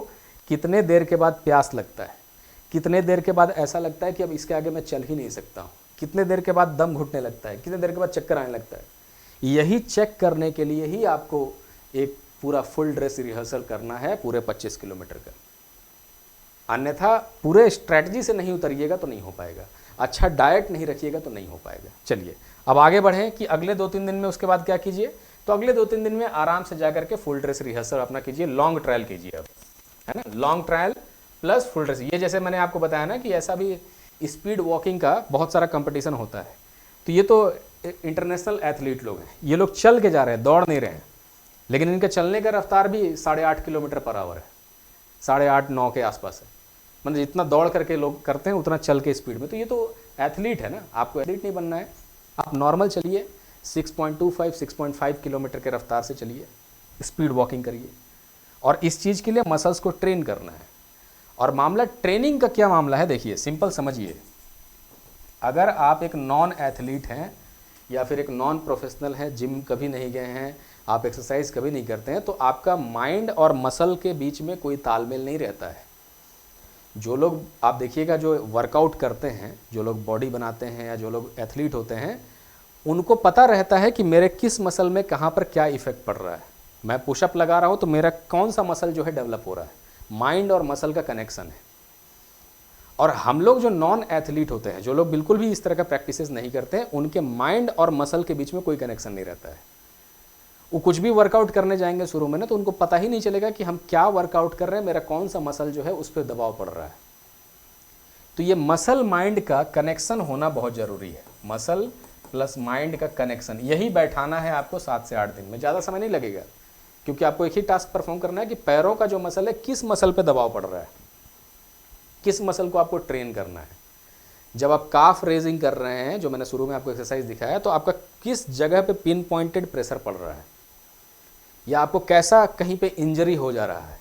कितने देर के बाद प्यास लगता है, कितने देर के बाद ऐसा लगता है कि अब इसके आगे मैं चल ही नहीं सकता हूँ, कितने देर के बाद दम घुटने लगता है, कितने देर के बाद चक्कर आने लगता है। यही चेक करने के लिए ही आपको एक पूरा फुल ड्रेस रिहर्सल करना है पूरे 25 किलोमीटर का। अन्यथा पूरे स्ट्रैटेजी से नहीं उतरिएगा तो नहीं हो पाएगा, अच्छा डाइट नहीं रखिएगा तो नहीं हो पाएगा। चलिए अब आगे बढ़ें कि अगले 2-3 दिन में उसके बाद क्या कीजिए। तो अगले 2-3 दिन में आराम से जा करके फुल ड्रेस रिहर्सल अपना कीजिए, लॉन्ग ट्रायल कीजिए अब, है ना, long trial plus full dress. ये जैसे मैंने आपको बताया ना कि ऐसा भी स्पीड वॉकिंग का बहुत सारा कंपटीशन होता है, तो ये तो इंटरनेशनल एथलीट लोग हैं, ये लोग चल के जा रहे हैं, दौड़ नहीं रहे हैं, लेकिन इनका चलने का रफ्तार भी 8.5 किलोमीटर पर आवर है, 8.5-9 के आसपास है। मतलब जितना दौड़ करके लोग करते हैं उतना चल के स्पीड में, तो ये तो एथलीट है ना। आपको एथलीट नहीं बनना है, आप नॉर्मल चलिए, 6.25-6.5 किलोमीटर के रफ्तार से चलिए, स्पीड वॉकिंग करिए। और इस चीज़ के लिए मसल्स को ट्रेन करना है। और मामला ट्रेनिंग का क्या मामला है, देखिए सिंपल समझिए। अगर आप एक नॉन एथलीट हैं या फिर एक नॉन प्रोफेशनल हैं, जिम कभी नहीं गए हैं, आप एक्सरसाइज कभी नहीं करते हैं, तो आपका माइंड और मसल के बीच में कोई तालमेल नहीं रहता है। जो लोग आप देखिएगा जो वर्कआउट करते हैं, जो लोग बॉडी बनाते हैं या जो लोग एथलीट होते हैं, उनको पता रहता है कि मेरे किस मसल में कहाँ पर क्या इफेक्ट पड़ रहा है। मैं पुशअप लगा रहा हूँ तो मेरा कौन सा मसल जो है डेवलप हो रहा है, माइंड और मसल का कनेक्शन है। और हम लोग जो नॉन एथलीट होते हैं, जो लोग बिल्कुल भी इस तरह का प्रैक्टिसेस नहीं करते हैं, उनके माइंड और मसल के बीच में कोई कनेक्शन नहीं रहता है। वो कुछ भी वर्कआउट करने जाएंगे शुरू में ना, तो उनको पता ही नहीं चलेगा कि हम क्या वर्कआउट कर रहे हैं, मेरा कौन सा मसल जो है उस पर दबाव पड़ रहा है। तो ये मसल माइंड का कनेक्शन होना बहुत ज़रूरी है। मसल प्लस माइंड का कनेक्शन, यही बैठाना है आपको 7 से 8 दिन में, ज़्यादा समय नहीं लगेगा, क्योंकि आपको एक ही टास्क परफॉर्म करना है कि पैरों का जो मसल है, किस मसल पे दबाव पड़ रहा है, किस मसल को आपको ट्रेन करना है। जब आप काफ रेजिंग कर रहे हैं, जो मैंने शुरू में आपको एक्सरसाइज दिखाया, तो आपका किस जगह पे पिन पॉइंटेड प्रेशर पड़ रहा है, या आपको कैसा कहीं पे इंजरी हो जा रहा है,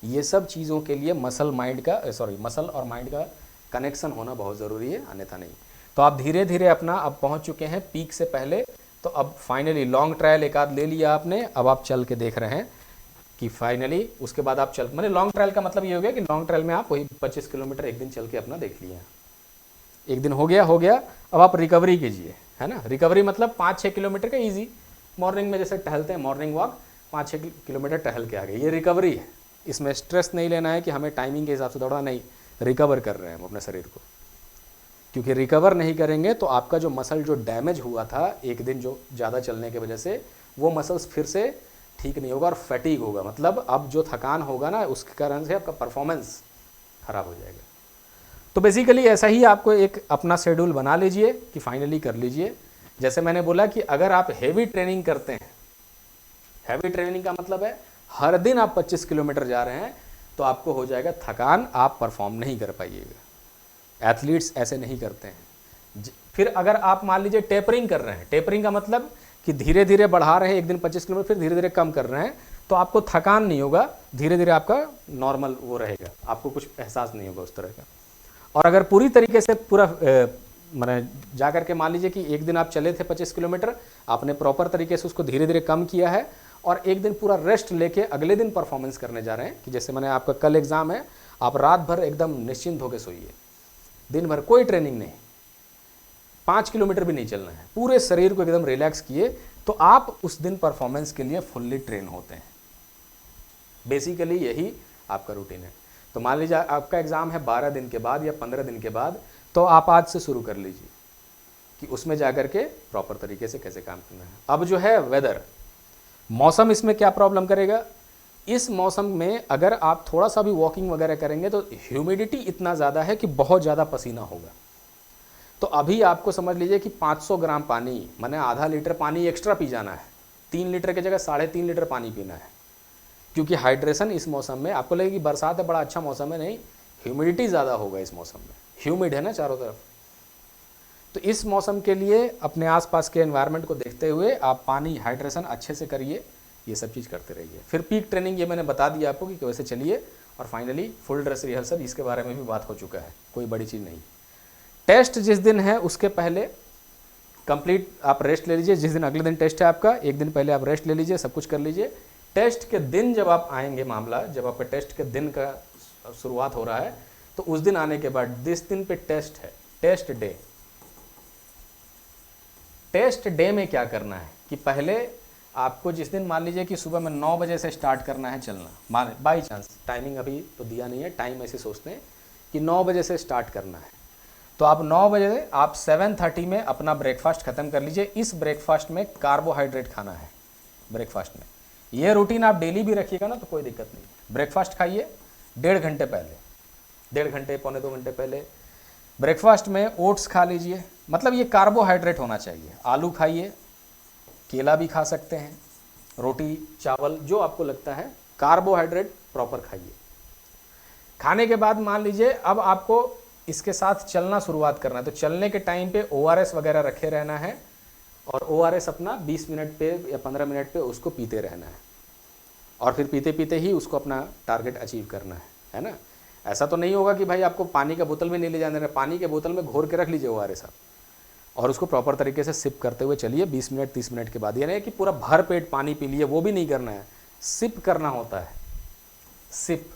ये सब चीज़ों के लिए मसल और माइंड का कनेक्शन होना बहुत ज़रूरी है, अन्यथा नहीं। तो आप धीरे धीरे अपना अब पहुंच चुके हैं पीक से पहले, तो अब फाइनली लॉन्ग ट्रायल एक आध ले लिया आपने, अब आप चल के देख रहे हैं कि फाइनली उसके बाद आप चल, मैंने लॉन्ग ट्रायल का मतलब ये हो गया कि लॉन्ग ट्रायल में आप वही 25 किलोमीटर एक दिन चल के अपना देख लिया, एक दिन हो गया। अब आप रिकवरी कीजिए, है ना। रिकवरी मतलब 5-6 किलोमीटर का ईजी, मॉर्निंग में जैसे टहलते हैं मॉर्निंग वॉक, 5-6 किलोमीटर टहल के आ गए, ये रिकवरी है। इसमें स्ट्रेस नहीं लेना है कि हमें टाइमिंग के हिसाब से दौड़ा, नहीं, रिकवर कर रहे हैं हम अपने शरीर को, क्योंकि रिकवर नहीं करेंगे तो आपका जो मसल जो डैमेज हुआ था एक दिन जो ज़्यादा चलने की वजह से, वो मसल्स फिर से ठीक नहीं होगा और फैटीग होगा, मतलब अब जो थकान होगा ना उसके कारण से आपका परफॉर्मेंस खराब हो जाएगा। तो बेसिकली ऐसा ही आपको एक अपना शेड्यूल बना लीजिए कि फाइनली कर लीजिए। जैसे मैंने बोला कि अगर आप हैवी ट्रेनिंग करते हैं, हैवी ट्रेनिंग का मतलब है हर दिन आप 25 किलोमीटर जा रहे हैं, तो आपको हो जाएगा थकान, आप परफॉर्म नहीं कर पाइएगा। एथलीट्स ऐसे नहीं करते हैं। फिर अगर आप मान लीजिए टेपरिंग कर रहे हैं, टेपरिंग का मतलब कि धीरे धीरे बढ़ा रहे हैं, एक दिन 25 किलोमीटर फिर धीरे धीरे कम कर रहे हैं, तो आपको थकान नहीं होगा, धीरे धीरे आपका नॉर्मल वो रहेगा, आपको कुछ एहसास नहीं होगा उस तरह का। और अगर पूरी तरीके से पूरा मैंने जा करके मान लीजिए कि एक दिन आप चले थे 25 किलोमीटर, आपने प्रॉपर तरीके से उसको धीरे धीरे कम किया है, और एक दिन पूरा रेस्ट लेके अगले दिन परफॉर्मेंस करने जा रहे हैं, कि जैसे मैंने आपका कल एग्जाम है, आप रात भर एकदम निश्चिंत होकर सोइए, दिन भर कोई ट्रेनिंग नहीं, 5 किलोमीटर भी नहीं चलना है, पूरे शरीर को एकदम रिलैक्स किए, तो आप उस दिन परफॉर्मेंस के लिए फुल्ली ट्रेन होते हैं। बेसिकली यही आपका रूटीन है। तो मान लीजिए आपका एग्जाम है 12 दिन के बाद या 15 दिन के बाद, तो आप आज से शुरू कर लीजिए कि उसमें जाकर के प्रॉपर तरीके से कैसे काम करना है। अब जो है वेदर, मौसम इसमें क्या प्रॉब्लम करेगा, इस मौसम में अगर आप थोड़ा सा भी वॉकिंग वगैरह करेंगे तो ह्यूमिडिटी इतना ज़्यादा है कि बहुत ज़्यादा पसीना होगा। तो अभी आपको समझ लीजिए कि 500 ग्राम पानी, माने आधा लीटर पानी एक्स्ट्रा पी जाना है, 3 लीटर की जगह 3.5 लीटर पानी पीना है, क्योंकि हाइड्रेशन इस मौसम में, आपको लगेगा कि बरसात है बड़ा अच्छा मौसम है, नहीं, ह्यूमिडिटी ज़्यादा होगा इस मौसम में, ह्यूमिड है ना चारों तरफ। तो इस मौसम के लिए अपने आसपास के एनवायरनमेंट को देखते हुए आप पानी हाइड्रेशन अच्छे से करिए, ये सब चीज़ करते रहिए। फिर पीक ट्रेनिंग ये मैंने बता दिया आपको कि कैसे चलिए, और फाइनली फुल ड्रेस रिहर्सल, इसके बारे में भी बात हो चुका है, कोई बड़ी चीज़ नहीं। टेस्ट जिस दिन है उसके पहले कंप्लीट आप रेस्ट ले लीजिए, जिस दिन अगले दिन टेस्ट है आपका, एक दिन पहले आप रेस्ट ले लीजिए, सब कुछ कर लीजिए। टेस्ट के दिन जब आप आएंगे, मामला जब आपका टेस्ट के दिन का शुरुआत हो रहा है, तो उस दिन आने के बाद जिस दिन पे टेस्ट है, टेस्ट डे, टेस्ट डे में क्या करना है कि पहले आपको जिस दिन मान लीजिए कि सुबह में 9 बजे से स्टार्ट करना है चलना, मान बाई चांस, टाइमिंग अभी तो दिया नहीं है, टाइम ऐसे सोचते हैं कि 9 बजे से स्टार्ट करना है, तो आप 9 बजे आप 7:30 में अपना ब्रेकफास्ट ख़त्म कर लीजिए। इस ब्रेकफास्ट में कार्बोहाइड्रेट खाना है ब्रेकफास्ट में, ये रूटीन आप डेली भी रखिएगा ना तो कोई दिक्कत नहीं। ब्रेकफास्ट खाइए 1.5 घंटे पहले, 1.5 घंटे पौने 2 घंटे पहले ब्रेकफास्ट में ओट्स खा लीजिए, मतलब ये कार्बोहाइड्रेट होना चाहिए। आलू खाइए, केला भी खा सकते हैं, रोटी चावल जो आपको लगता है, कार्बोहाइड्रेट प्रॉपर खाइए। खाने के बाद मान लीजिए अब आपको इसके साथ चलना शुरुआत करना है, तो चलने के टाइम पे ORS वगैरह रखे रहना है, और ORS अपना 20 मिनट पे या 15 मिनट पे उसको पीते रहना है, और फिर पीते पीते ही उसको अपना टारगेट अचीव करना है ना। ऐसा तो नहीं होगा कि भाई आपको पानी का बोतल में नहीं ले जाना है, पानी के बोतल में घोर के रख लीजिए ORS आप, और उसको प्रॉपर तरीके से सिप करते हुए चलिए 20 मिनट 30 मिनट के बाद। ये नहीं कि पूरा भर पेट पानी पी लिए, वो भी नहीं करना है, सिप करना होता है, सिप।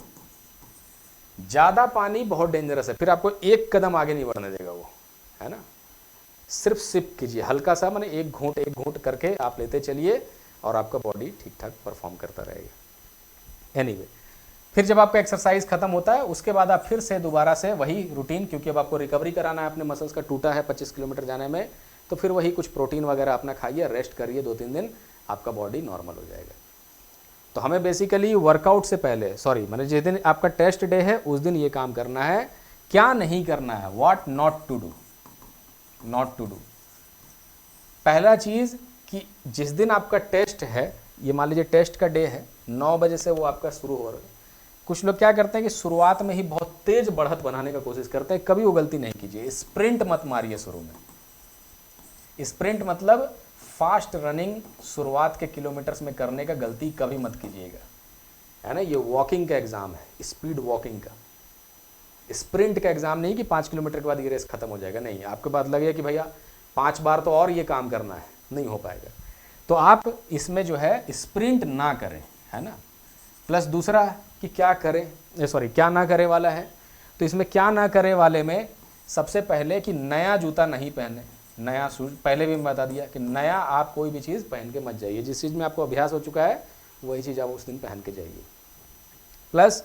ज़्यादा पानी बहुत डेंजरस है, फिर आपको एक कदम आगे नहीं बढ़ने देगा वो, है ना। सिर्फ सिप कीजिए हल्का सा, माने एक घूंट करके आप लेते चलिए, और आपका बॉडी ठीक ठाक परफॉर्म करता रहेगा। एनीवे, फिर जब आपका एक्सरसाइज खत्म होता है उसके बाद आप फिर से दोबारा से वही रूटीन, क्योंकि अब आपको रिकवरी कराना है, अपने मसल्स का टूटा है 25 किलोमीटर जाने में, तो फिर वही कुछ प्रोटीन वगैरह अपना खाइए, रेस्ट करिए 2-3 दिन, आपका बॉडी नॉर्मल हो जाएगा। तो हमें बेसिकली वर्कआउट से पहले, मैंने जिस दिन आपका टेस्ट डे है उस दिन ये काम करना है। क्या नहीं करना है, what not to do, not to do. पहला चीज़ कि जिस दिन आपका टेस्ट है, ये मान लीजिए टेस्ट का डे है, 9 बजे से वो आपका शुरू हो रहा है, कुछ लोग क्या करते हैं कि शुरुआत में ही बहुत तेज बढ़त बनाने का कोशिश करते हैं, कभी वो गलती नहीं कीजिए। स्प्रिंट मत मारिए शुरू में। स्प्रिंट मतलब फास्ट रनिंग शुरुआत के किलोमीटर्स में करने का गलती कभी मत कीजिएगा, है ना। ये वॉकिंग का एग्जाम है, स्पीड वॉकिंग का, स्प्रिंट का एग्जाम नहीं कि 5 किलोमीटर के बाद ये रेस खत्म हो जाएगा। नहीं, आपके बाद लगेगा कि भैया 5 बार तो और ये काम करना है, नहीं हो पाएगा। तो आप इसमें जो है स्प्रिंट ना करें, है ना। प्लस दूसरा कि क्या करें, क्या ना करे वाला है। तो इसमें क्या ना करे वाले में सबसे पहले कि नया जूता नहीं पहने, नया शूज। पहले भी मैं बता दिया कि नया आप कोई भी चीज़ पहन के मत जाइए, जिस चीज़ में आपको अभ्यास हो चुका है वही चीज़ आप उस दिन पहन के जाइए। प्लस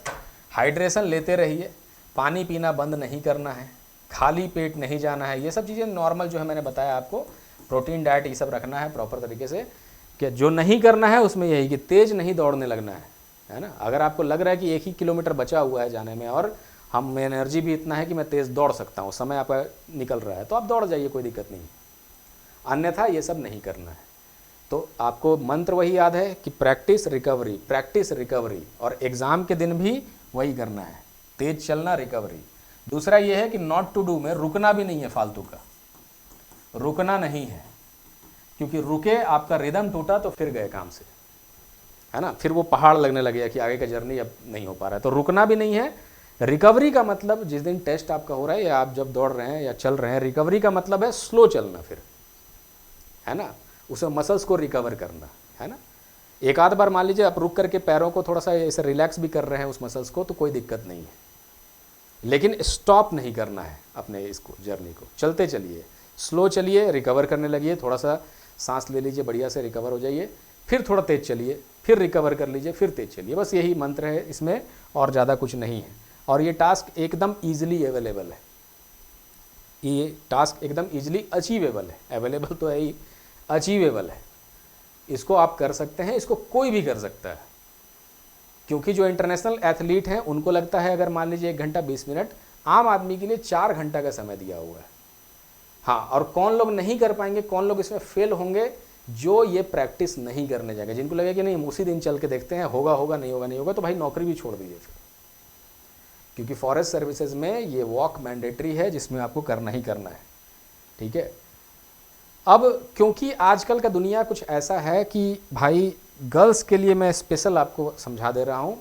हाइड्रेशन लेते रहिए, पानी पीना बंद नहीं करना है, खाली पेट नहीं जाना है। ये सब चीज़ें नॉर्मल जो है मैंने बताया आपको, प्रोटीन डाइट ये सब रखना है प्रॉपर तरीके से। कि जो नहीं करना है उसमें यही कि तेज़ नहीं दौड़ने लगना है ना। अगर आपको लग रहा है कि 1 ही किलोमीटर बचा हुआ है जाने में और हम एनर्जी भी इतना है कि मैं तेज़ दौड़ सकता हूँ, समय आपका निकल रहा है, तो आप दौड़ जाइए, कोई दिक्कत नहीं। अन्यथा ये सब नहीं करना है। तो आपको मंत्र वही याद है कि प्रैक्टिस रिकवरी, प्रैक्टिस रिकवरी, और एग्ज़ाम के दिन भी वही करना है, तेज चलना, रिकवरी। दूसरा ये है कि नॉट टू डू में रुकना भी नहीं है, फालतू का रुकना नहीं है, क्योंकि रुके आपका रिदम टूटा तो फिर गए काम से, है ना। फिर वो पहाड़ लगने लगेगा कि आगे का जर्नी अब नहीं हो पा रहा है। तो रुकना भी नहीं है। रिकवरी का मतलब जिस दिन टेस्ट आपका हो रहा है या आप जब दौड़ रहे हैं या चल रहे हैं, रिकवरी का मतलब है स्लो चलना, फिर, है ना, उसे मसल्स को रिकवर करना, है ना। एक आध बार मान लीजिए आप रुक करके पैरों को थोड़ा सा ऐसे रिलैक्स भी कर रहे हैं उस मसल्स को, तो कोई दिक्कत नहीं है, लेकिन स्टॉप नहीं करना है अपने इसको, जर्नी को। चलते चलिए, स्लो चलिए, रिकवर करने लगिए, थोड़ा सा सांस ले लीजिए, बढ़िया से रिकवर हो जाइए, फिर थोड़ा तेज चलिए, फिर रिकवर कर लीजिए, फिर तेज चलिए। बस यही मंत्र है इसमें, और ज़्यादा कुछ नहीं है। और ये टास्क एकदम ईजिली अवेलेबल है, ये टास्क एकदम ईजिली अचीवेबल है। अवेलेबल तो है ही, अचीवेबल है। इसको आप कर सकते हैं, इसको कोई भी कर सकता है, क्योंकि जो इंटरनेशनल एथलीट हैं उनको लगता है अगर मान लीजिए 1 घंटा 20 मिनट, आम आदमी के लिए 4 घंटा का समय दिया हुआ है। हाँ, और कौन लोग नहीं कर पाएंगे, कौन लोग इसमें फेल होंगे, जो ये प्रैक्टिस नहीं करने जाएंगे, जिनको लगेगा कि नहीं हम उसी दिन चल के देखते हैं, होगा होगा, नहीं होगा नहीं होगा, तो भाई नौकरी भी छोड़ दीजिए फिर, क्योंकि फॉरेस्ट सर्विसेज में ये वॉक मैंडेटरी है, जिसमें आपको करना ही करना है, ठीक है। अब क्योंकि आजकल का दुनिया कुछ ऐसा है कि भाई गर्ल्स के लिए मैं स्पेशल आपको समझा दे रहा हूँ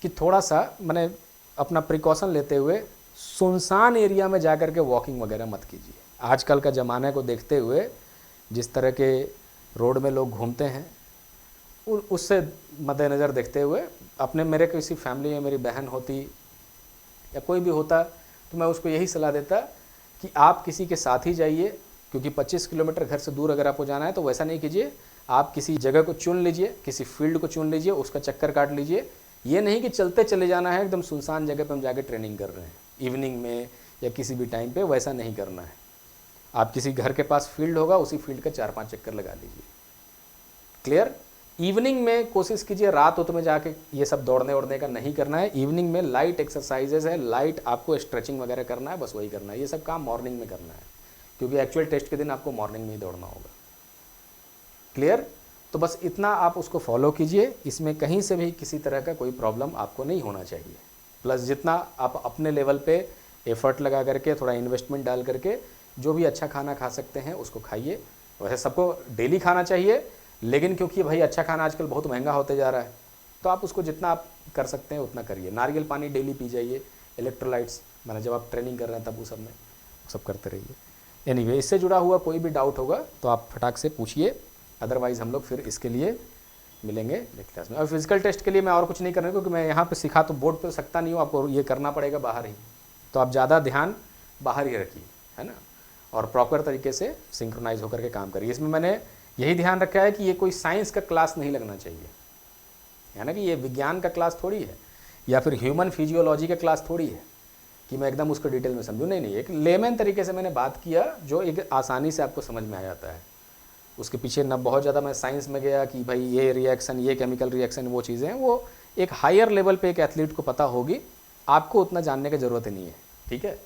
कि थोड़ा सा मैंने अपना प्रिकॉशन लेते हुए सुनसान एरिया में जाकर के वॉकिंग वगैरह मत कीजिए। आजकल का ज़माने को देखते हुए जिस तरह के रोड में लोग घूमते हैं, उससे मद्देनज़र देखते हुए, अपने मेरे किसी फैमिली में मेरी बहन होती या कोई भी होता तो मैं उसको यही सलाह देता कि आप किसी के साथ ही जाइए, क्योंकि 25 किलोमीटर घर से दूर अगर आपको जाना है तो वैसा नहीं कीजिए। आप किसी जगह को चुन लीजिए, किसी फील्ड को चुन लीजिए, उसका चक्कर काट लीजिए। ये नहीं कि चलते चले जाना है एकदम सुनसान जगह पे हम जाके ट्रेनिंग कर रहे हैं इवनिंग में या किसी भी टाइम पे, वैसा नहीं करना है। आप किसी घर के पास फील्ड होगा, उसी फील्ड का 4-5 चक्कर लगा लीजिए। क्लियर। इवनिंग में कोशिश कीजिए रात उत में जाके ये सब दौड़ने उड़ने का नहीं करना है। इवनिंग में लाइट एक्सरसाइजेज है, लाइट आपको स्ट्रेचिंग वगैरह करना है, बस वही करना है। ये सब काम मॉर्निंग में करना है, क्योंकि एक्चुअल टेस्ट के दिन आपको मॉर्निंग में ही दौड़ना होगा। क्लियर। तो बस इतना आप उसको फॉलो कीजिए, इसमें कहीं से भी किसी तरह का कोई प्रॉब्लम आपको नहीं होना चाहिए। प्लस जितना आप अपने लेवल पे एफर्ट लगा करके, थोड़ा इन्वेस्टमेंट डाल करके जो भी अच्छा खाना खा सकते हैं उसको खाइए। वैसे सबको डेली खाना चाहिए, लेकिन क्योंकि भाई अच्छा खाना आजकल बहुत महंगा होते जा रहा है, तो आप उसको जितना आप कर सकते हैं उतना करिए। नारियल पानी डेली पी जाइए, इलेक्ट्रोलाइट्स, मैंने जब आप ट्रेनिंग कर रहे हैं तब वो सब में सब करते रहिए। एनीवे, इससे जुड़ा हुआ कोई भी डाउट होगा तो आप फटाक से पूछिए, अदरवाइज़ हम लोग फिर इसके लिए मिलेंगे नेक्स्ट क्लास में। और फिजिकल टेस्ट के लिए मैं और कुछ नहीं करने, क्योंकि मैं यहाँ पे सिखा तो बोर्ड पे सकता नहीं हूँ, आपको ये करना पड़ेगा बाहर ही। तो आप ज़्यादा ध्यान बाहर ही रखिए, है ना, और प्रॉपर तरीके से सिंक्रोनाइज होकर के काम करिए। इसमें मैंने यही ध्यान रखा है कि ये कोई साइंस का क्लास नहीं लगना चाहिए, है ना, कि ये विज्ञान का क्लास थोड़ी है या फिर ह्यूमन फिजियोलॉजी का क्लास थोड़ी है कि मैं एकदम उसको डिटेल में समझूँ। नहीं, एक लेमन तरीके से मैंने बात किया जो एक आसानी से आपको समझ में आ जाता है। उसके पीछे न बहुत ज़्यादा मैं साइंस में गया कि भाई ये रिएक्शन, ये केमिकल रिएक्शन, वो चीज़ें हैं, वो एक हायर लेवल पे एक एथलीट को पता होगी, आपको उतना जानने की ज़रूरत ही नहीं है। ठीक है,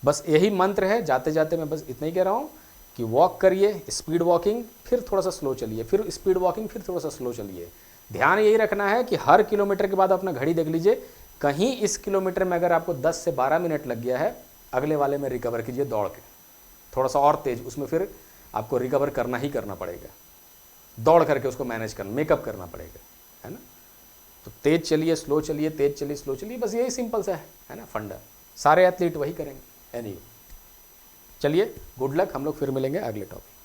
बस यही मंत्र है। जाते जाते मैं बस इतना ही कह रहा हूँ कि वॉक करिए, स्पीड वॉकिंग, फिर थोड़ा सा स्लो चलिए, फिर स्पीड वॉकिंग, फिर थोड़ा सा स्लो चलिए। ध्यान यही रखना है कि हर किलोमीटर के बाद अपना घड़ी देख लीजिए, कहीं इस किलोमीटर में अगर आपको 10 से 12 मिनट लग गया है, अगले वाले में रिकवर कीजिए दौड़ के, थोड़ा सा और तेज, उसमें फिर आपको रिकवर करना ही करना पड़ेगा, दौड़ करके उसको मैनेज करना, मेकअप करना पड़ेगा, है ना। तो तेज चलिए, स्लो चलिए, तेज चलिए, स्लो चलिए, बस यही सिंपल सा है ना फंडा। सारे एथलीट वही करेंगे। एनीवे, चलिए, गुड लक, हम लोग फिर मिलेंगे अगले टॉपिक।